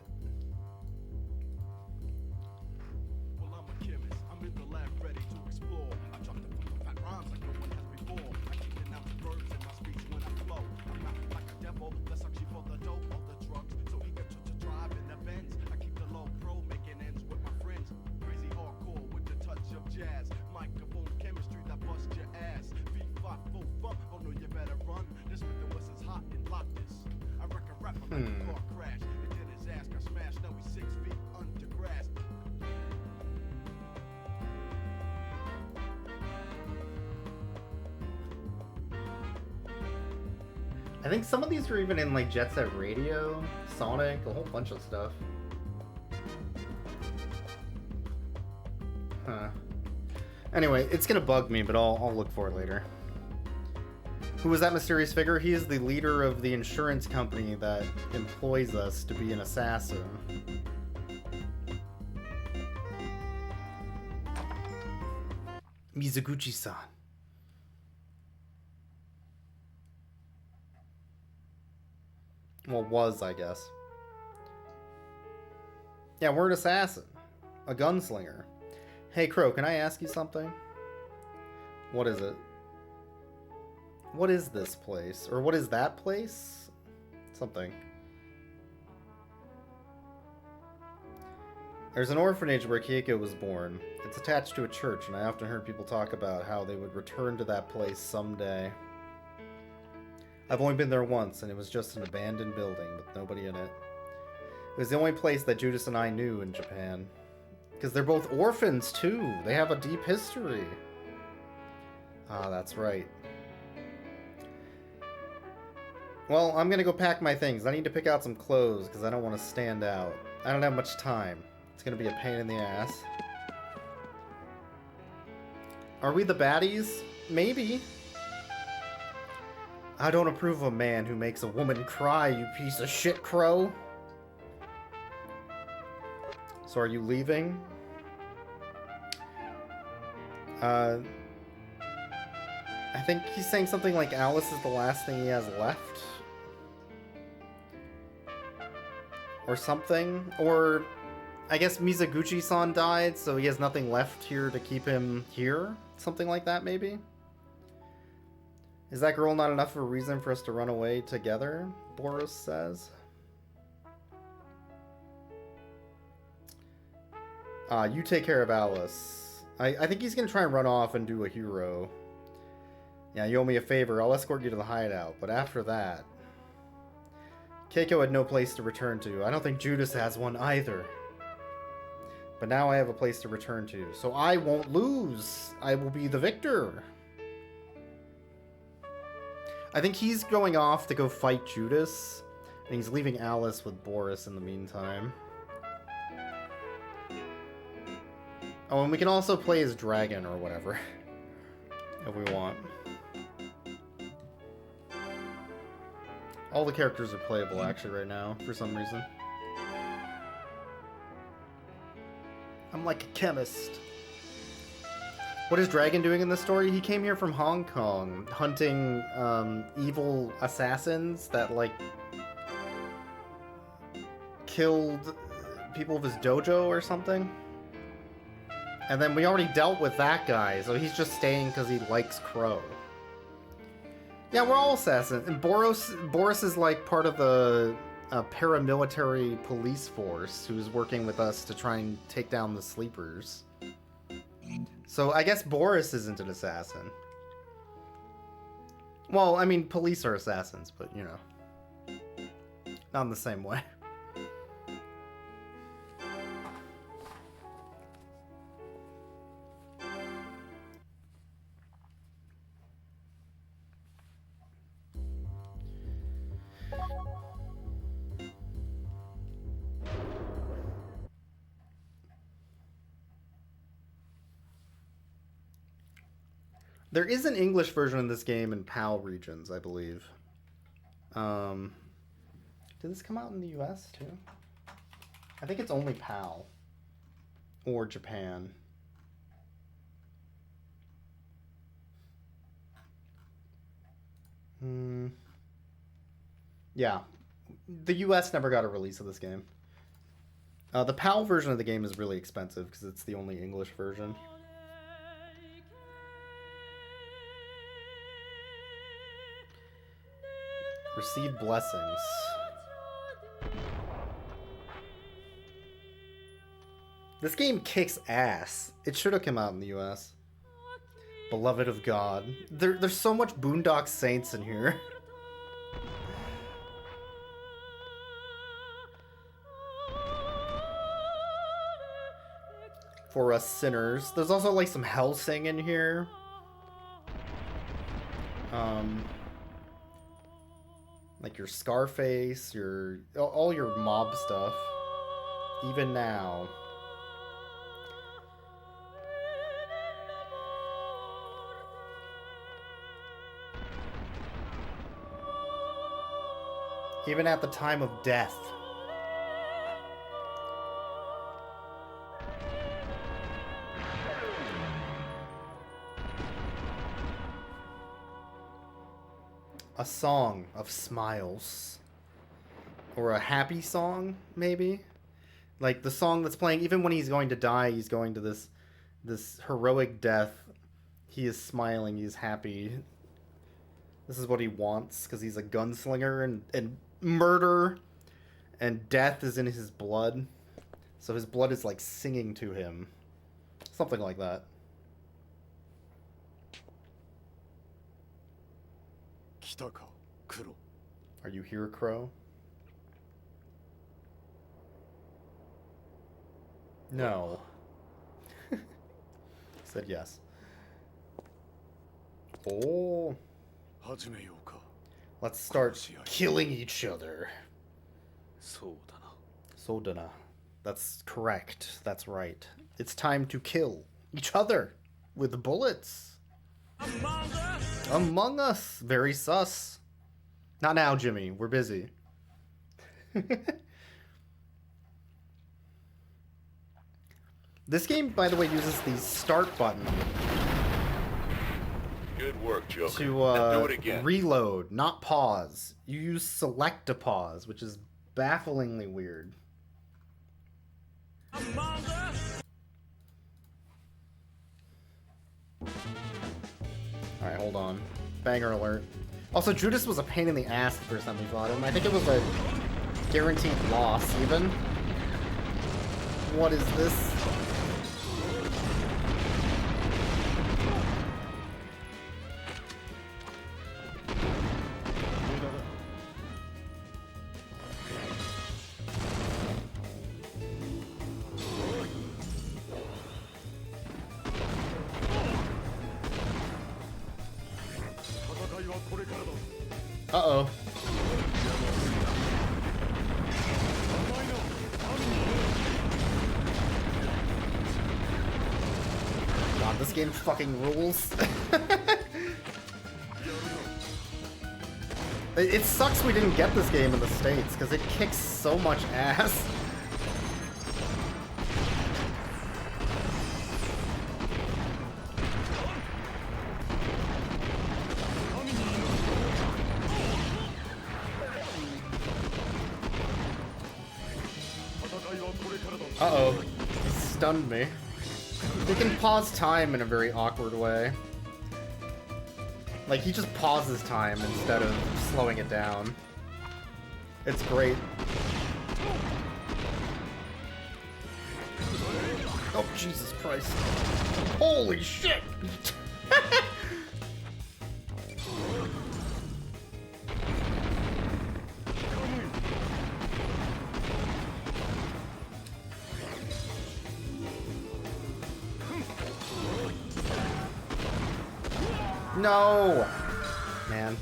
Well, I'm a chemist. I'm in the lab ready to explore. I chalked up fat rhymes like no one has before. I kicked it out to verbs in my speech when I flow. I'm not like a devil that's actually for the dope or the drugs. So he got to drive in the Benz. I keep the low pro making ends with my friends. Crazy hardcore with the touch of jazz. Microphone chemistry that bust your ass. V5 full funk. Oh no, you better run. This rhythm was as hot and locked this. I reckon rapper like a car crash. And then his ass got smashed. Now he's 6 feet under grass. I think some of these were even in like Jet Set Radio, Sonic, a whole bunch of stuff. Huh. Anyway, it's gonna bug me, but I'll look for it later. Who was that mysterious figure? He is the leader of the insurance company that employs us to be an assassin. Mizuguchi-san. Well, was, I guess. Yeah, we're an assassin. A gunslinger. Hey, Crow, can I ask you something? What is it? What is this place? Or what is that place? Something. There's an orphanage where Keiko was born. It's attached to a church, and I often heard people talk about how they would return to that place someday. I've only been there once, and it was just an abandoned building with nobody in it. It was the only place that Judas and I knew in Japan. Because they're both orphans, too. They have a deep history. Ah, that's right. Well, I'm gonna go pack my things. I need to pick out some clothes, because I don't want to stand out. I don't have much time. It's gonna be a pain in the ass. Are we the baddies? Maybe. I don't approve of a man who makes a woman cry, you piece of shit, Crow. So are you leaving? I think he's saying something like Alice is the last thing he has left. Or something. Or I guess Mizuguchi-san died, so he has nothing left here to keep him here? Something like that, maybe? Is that girl not enough of a reason for us to run away together? Boris says. You take care of Alice. I think he's gonna try and run off and do a hero. Yeah, you owe me a favor. I'll escort you to the hideout, but after that... Keiko had no place to return to. I don't think Judas has one either. But now I have a place to return to, so I won't lose. I will be the victor. I think he's going off to go fight Judas, and he's leaving Alice with Boris in the meantime. Oh, and we can also play as Dragon or whatever, if we want. All the characters are playable actually right now, for some reason. I'm like a chemist. What is Dragon doing in this story? He came here from Hong Kong, hunting evil assassins that, like, killed people of his dojo or something. And then we already dealt with that guy, so he's just staying because he likes Crow. Yeah, we're all assassins. And Boris is like part of the paramilitary police force who's working with us to try and take down the sleepers. So I guess Boris isn't an assassin. Well, I mean, police are assassins, but, you know, not in the same way. There is an English version of this game in PAL regions, I believe. Did this come out in the US too? I think it's only PAL. Or Japan. Yeah. The US never got a release of this game. The PAL version of the game is really expensive because it's the only English version. Receive blessings. This game kicks ass. It should have come out in the US. Beloved of God. There's so much Boondock Saints in here. For us sinners. There's also like some Hellsing in here. Like your Scarface, all your mob stuff. Even now. Even at the time of death. A song of smiles. Or a happy song, maybe? Like the song that's playing, even when he's going to die, he's going to this heroic death. He is smiling, he's happy. This is what he wants, because he's a gunslinger, and murder and death is in his blood. So his blood is like singing to him. Something like that. Are you here, Crow? No. Said yes. Oh. Let's start killing each other. Sodana. That's correct. That's right. It's time to kill each other with bullets. Among Us. Very sus. Not now, Jimmy. We're busy. This game, by the way, uses the start button Good work, Joker. to Now do it again. reload, not pause. You use select to pause, which is bafflingly weird. Alright, hold on. Banger alert. Also, Judas was a pain in the ass the first time we fought him. I think it was a guaranteed loss, even. What is this? Uh-oh. God, this game fucking rules. It sucks we didn't get this game in the States, because it kicks so much ass. Uh-oh. He stunned me. He can pause time in a very awkward way. Like, he just pauses time instead of slowing it down. It's great. Oh, Jesus Christ. Holy shit! No! Man.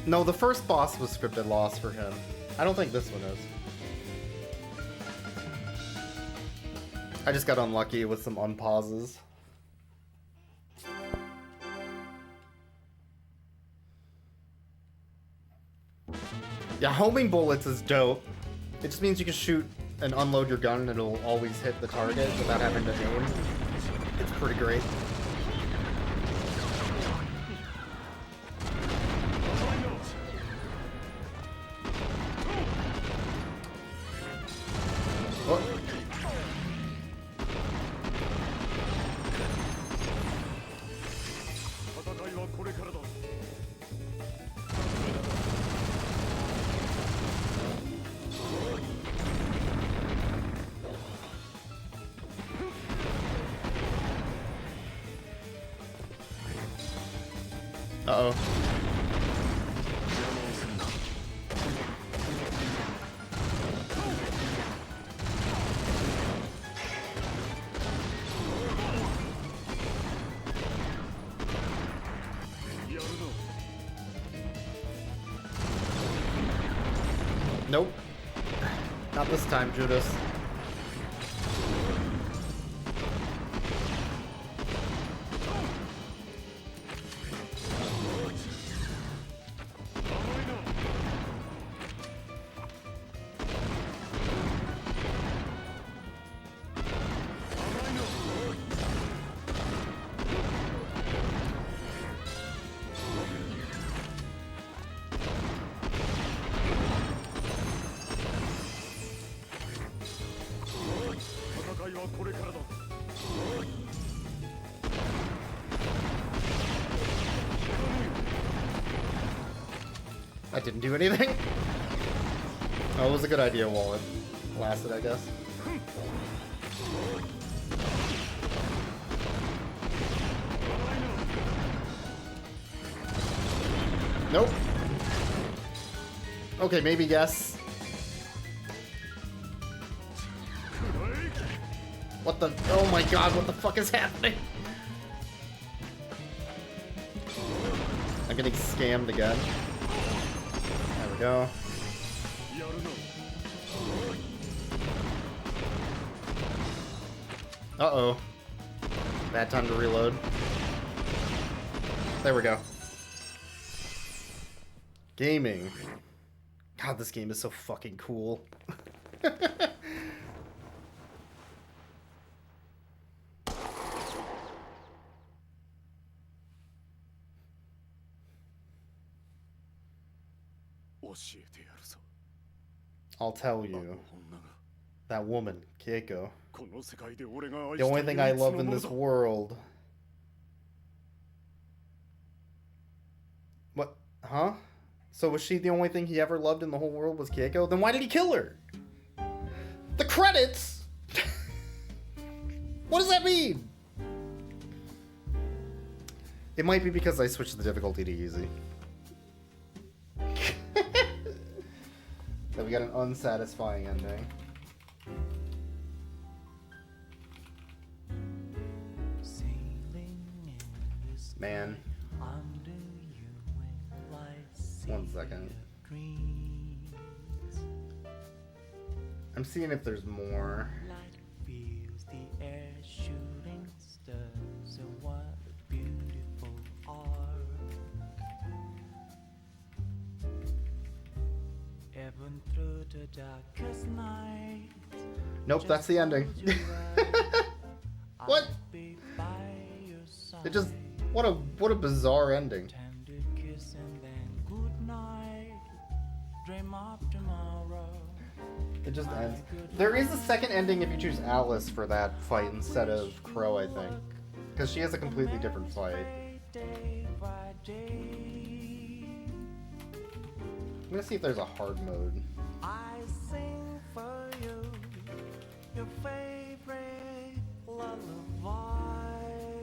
No, the first boss was scripted loss for him. I don't think this one is. I just got unlucky with some unpauses. Yeah, homing bullets is dope. It just means you can shoot and unload your gun and it'll always hit the target without having to aim. It's pretty great. Oh. Uh-oh. Nope. Not this time, Judas. that didn't do anything. Oh, it was a good idea while it lasted, I guess. Nope. Okay, maybe yes. What the? Oh my god, what the fuck is happening? I'm getting scammed again. There we go. Uh-oh. Bad time to reload. There we go. Gaming. God, this game is so fucking cool. I'll tell you. That woman, Keiko. The only thing I love in this world. What? Huh? So was she the only thing he ever loved in the whole world was Keiko? Then why did he kill her? The credits? What does that mean? It might be because I switched the difficulty to easy. That we got an unsatisfying ending. Man. 1 second. I'm seeing if there's more. Nope, that's the ending. What? It just what a bizarre ending. It just ends. There is a second ending if you choose Alice for that fight instead of Crow, I think. Because she has a completely different fight. I'm gonna see if there's a hard mode.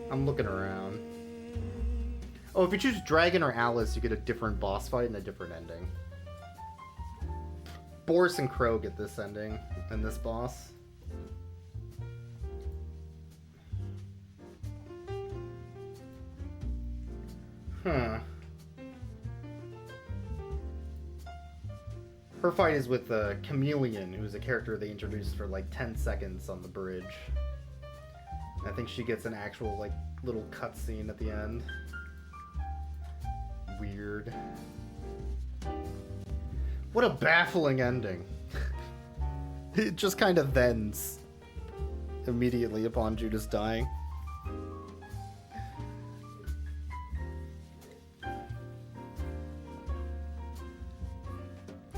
I'm looking around. Oh, if you choose Dragon or Alice, you get a different boss fight and a different ending. Boris and Crow get this ending and this boss. Huh. Her fight is with Chameleon, who's a character they introduced for like 10 seconds on the bridge. I think she gets an actual like little cutscene at the end. Weird. What a baffling ending. It just kind of ends immediately upon Judas dying.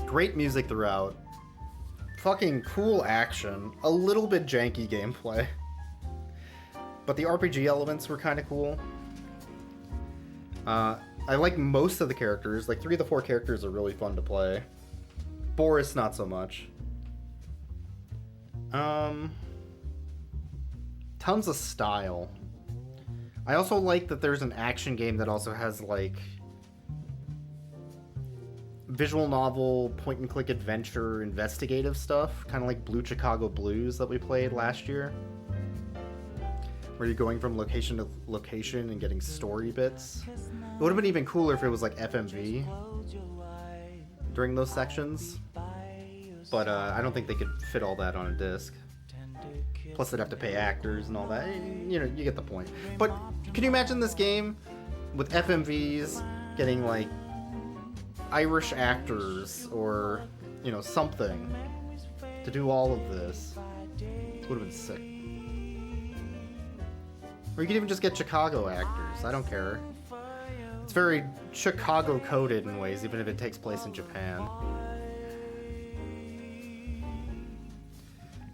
Great music throughout. Fucking cool action. A little bit janky gameplay. But the RPG elements were kind of cool. I like most of the characters. Like 3 of the 4 characters are really fun to play. Boris, not so much. Tons of style. I also like that there's an action game that also has like visual novel, point and click adventure, investigative stuff, kind of like Blue Chicago Blues that we played last year, where you're going from location to location and getting story bits. It would have been even cooler if it was like FMV during those sections, but I don't think they could fit all that on a disc. Plus they'd have to pay actors and all that. You know, you get the point. But can you imagine this game with FMVs getting like Irish actors or, you know, something to do all of this? It would have been sick. Or you could even just get Chicago actors. I don't care. It's very Chicago coded in ways, even if it takes place in Japan.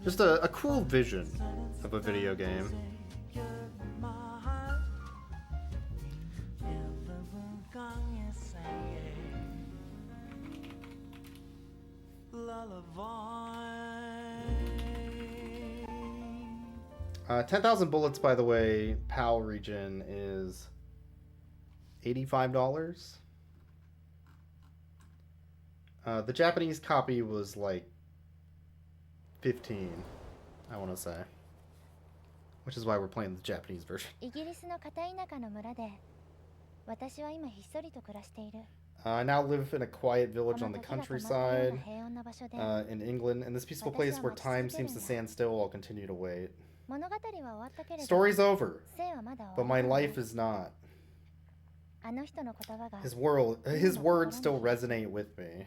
Just a cool vision of a video game. $10,000 bullets, by the way, PAL region is $85. The Japanese copy was like 15, I want to say. Which is why we're playing the Japanese version. イギリスの片田舎の村で私は今ひっそりと暮らしている I now live in a quiet こ village の on the 時が止まったよう countryside な平穏な場所で in England. In this peaceful place where time seems to stand still, I'll continue to wait. 物語は終わったけれど Story's over, 生はまだ but 終わ my らない life is not. あの人の言葉が His words still resonate with me.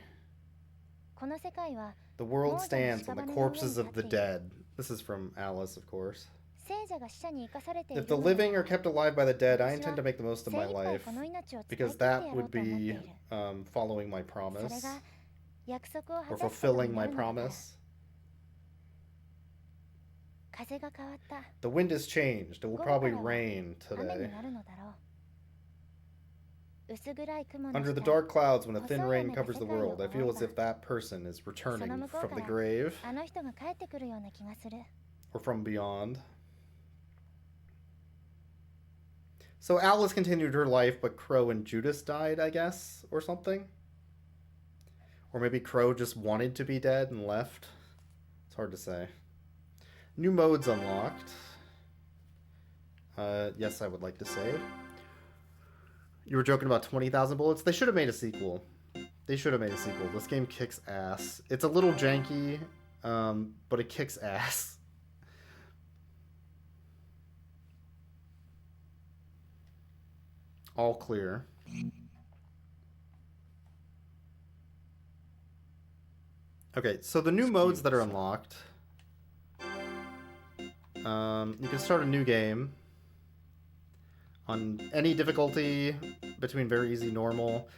この世界は The world stands on the corpses of the dead. This is from Alice, of course. 聖者が死者に生かされてい If る the のなら living are kept alive by the dead, I intend to make the most of 精 my 一杯 life この命を使い切 because って that やろう would と思ってい be る following my それ promise が約束を or 果たすこと fulfilling にな my るのだから promise. 風が変わった The wind has changed. It will probably rain 雨 today. になるのだろう薄暗い雲の Under the 下 dark clouds, when a thin Hosanna rain to covers the the world, I feel as Lord. if that person is returning Sono from the mukokara. grave あの人が帰ってくるような気がする or from beyond. So Alice continued her life, but Crow and Judas died, I guess, or something. Or maybe Crow just wanted to be dead and left. It's hard to say. New modes unlocked. Yes, I would like to save. You were joking about 20,000 bullets? They should have made a sequel. They should have made a sequel. This game kicks ass. It's a little janky, but it kicks ass. All clear. Okay, so the new modes that are unlocked. You can start a new game on any difficulty between very easy, normal.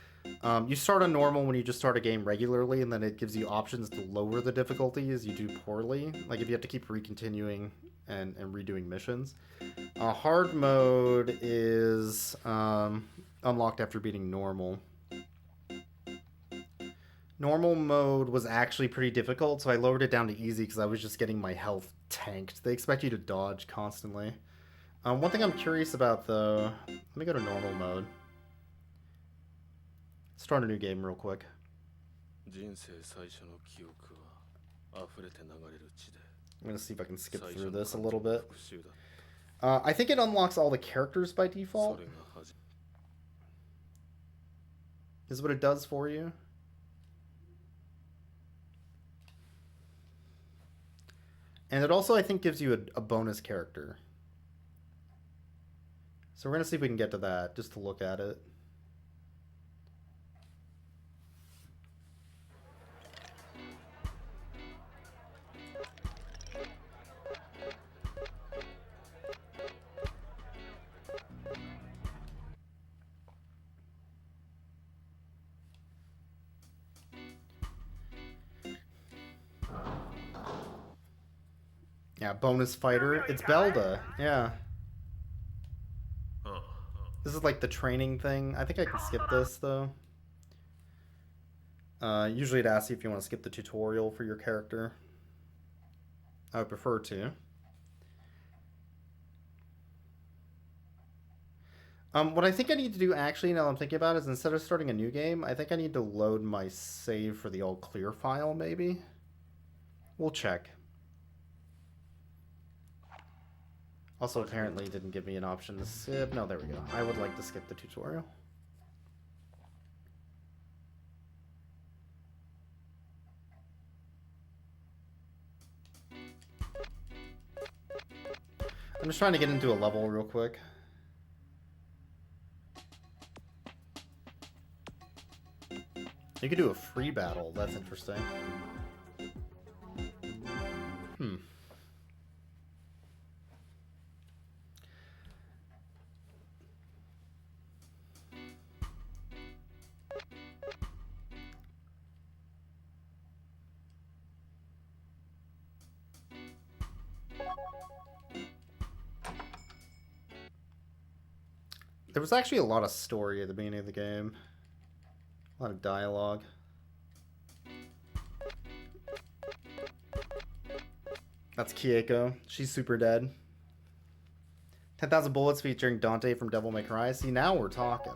You start on normal when you just start a game regularly, and then it gives you options to lower the difficulty as you do poorly. Like if you have to keep recontinuing and redoing missions. Hard mode is unlocked after beating normal. Normal mode was actually pretty difficult, so I lowered it down to easy because I was just getting my health tanked. They expect you to dodge constantly. One thing I'm curious about, though... Let me go to normal mode. Start a new game real quick. I'm gonna see if I can skip through this a little bit. I think it unlocks all the characters by default. Is what it does for you. And it also, I think, gives you a bonus character. So we're going to see if we can get to that, just to look at it. Yeah, bonus fighter. It's Belda. Yeah. This is like the training thing. I think I can skip this, though. Usually it asks you if you want to skip the tutorial for your character. I would prefer to. What I think I need to do, actually, now I'm thinking about it, is instead of starting a new game, I think I need to load my save for the all clear file, maybe? We'll check. Also, apparently didn't give me an option to skip. No, there we go. I would like to skip the tutorial. I'm just trying to get into a level real quick. You could do a free battle. That's interesting. There was actually a lot of story at the beginning of the game. A lot of dialogue. That's Kieko. She's super dead. 10,000 Bullets featuring Dante from Devil May Cry. See, now we're talking.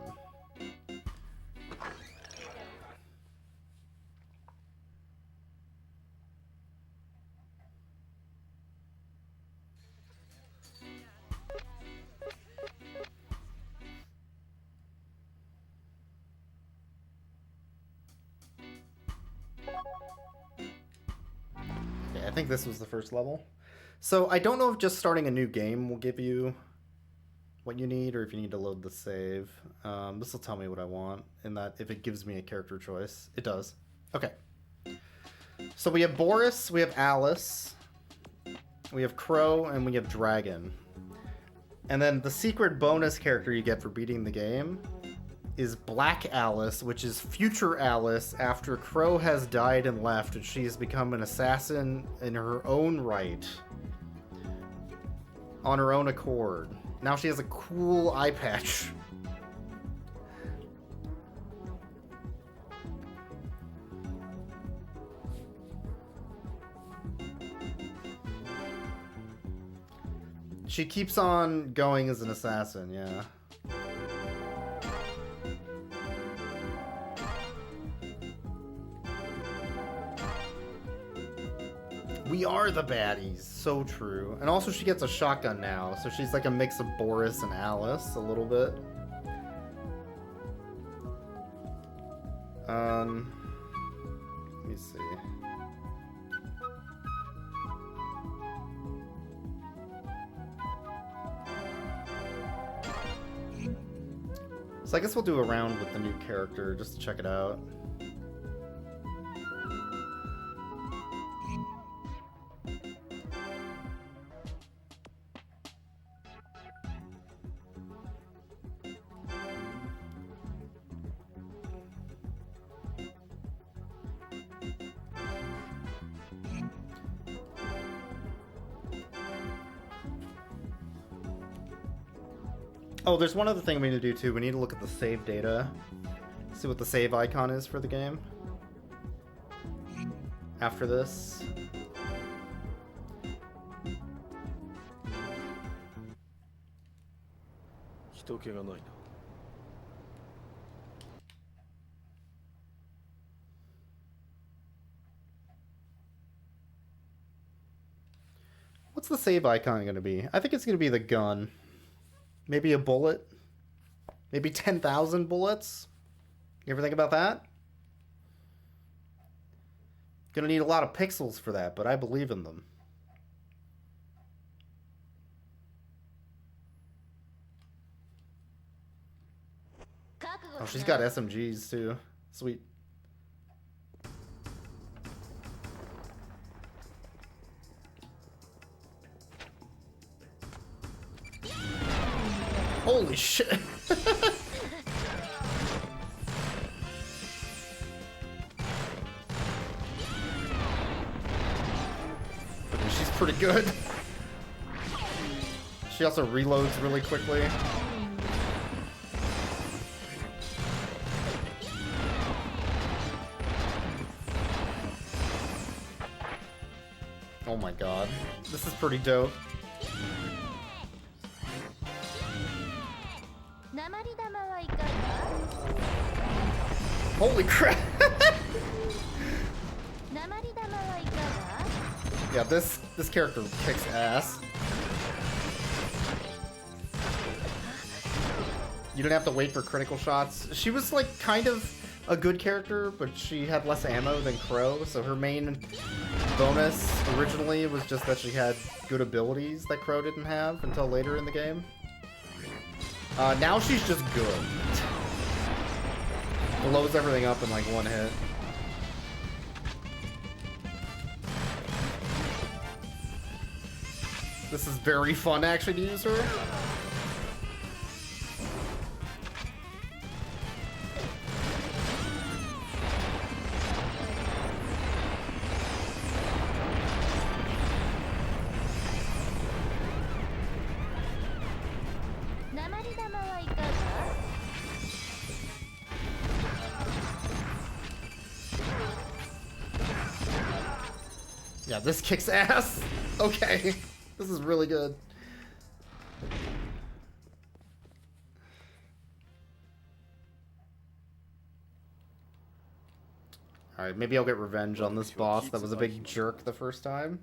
Okay, I think this was the first level. So I don't know if just starting a new game will give you what you need, or if you need to load the save. This will tell me what I want, and that if it gives me a character choice. It does. Okay. So we have Boris, we have Alice, we have Crow, and we have Dragon. And then the secret bonus character you get for beating the game is Black Alice, which is future Alice after Crow has died and left, and she has become an assassin in her own right. On her own accord. Now she has a cool eye patch. She keeps on going as an assassin, yeah. We are the baddies. So true. And also she gets a shotgun now, so she's like a mix of Boris and Alice a little bit. Let me see. So I guess we'll do a round with the new character just to check it out. Oh, there's one other thing we need to do too. We need to look at the save data. See what the save icon is for the game. After this. What's the save icon going to be? I think it's going to be the gun. Maybe a bullet? Maybe 10,000 bullets? You ever think about that? Gonna need a lot of pixels for that, but I believe in them. Oh, she's got SMGs too. Sweet. Holy shit. She's pretty good. She also reloads really quickly. Oh my god. This is pretty dope. Holy crap! Yeah, this character kicks ass. You didn't have to wait for critical shots. She was like kind of a good character, but she had less ammo than Crow, so her main bonus originally was just that she had good abilities that Crow didn't have until later in the game. Now she's just good. Blows everything up in like one hit. This is very fun actually to use her. Yeah, this kicks ass. Okay. This is really good. Alright, maybe I'll get revenge on this boss that was a big jerk the first time.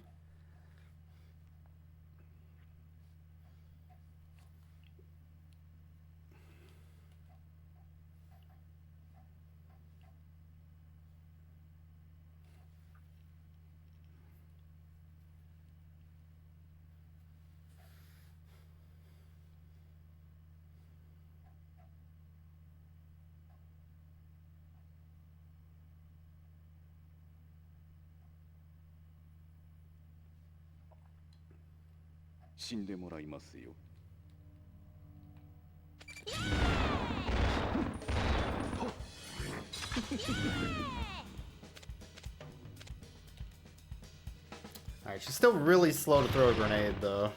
Alright, she's still really slow to throw a grenade, though.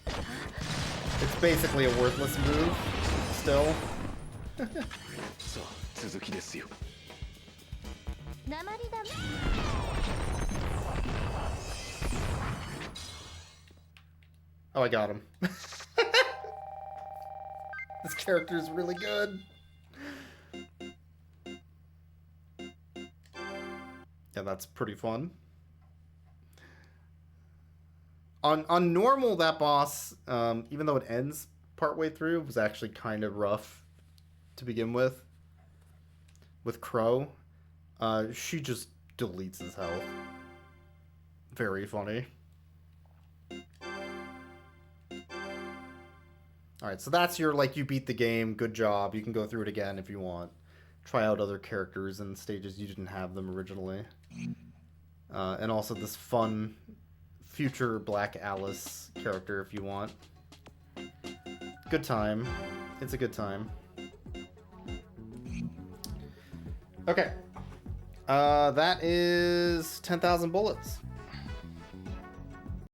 It's basically a worthless move, still. Oh, I got him. This character is really good. Yeah, that's pretty fun. On normal, that boss, even though it ends partway through, was actually kind of rough to begin with. With Crow, she just deletes his health. Very funny. Alright, so that's your, like, you beat the game, good job. You can go through it again if you want. Try out other characters and stages you didn't have them originally. And also this fun future Black Alice character if you want. Good time. It's a good time. Okay. That is 10,000 bullets.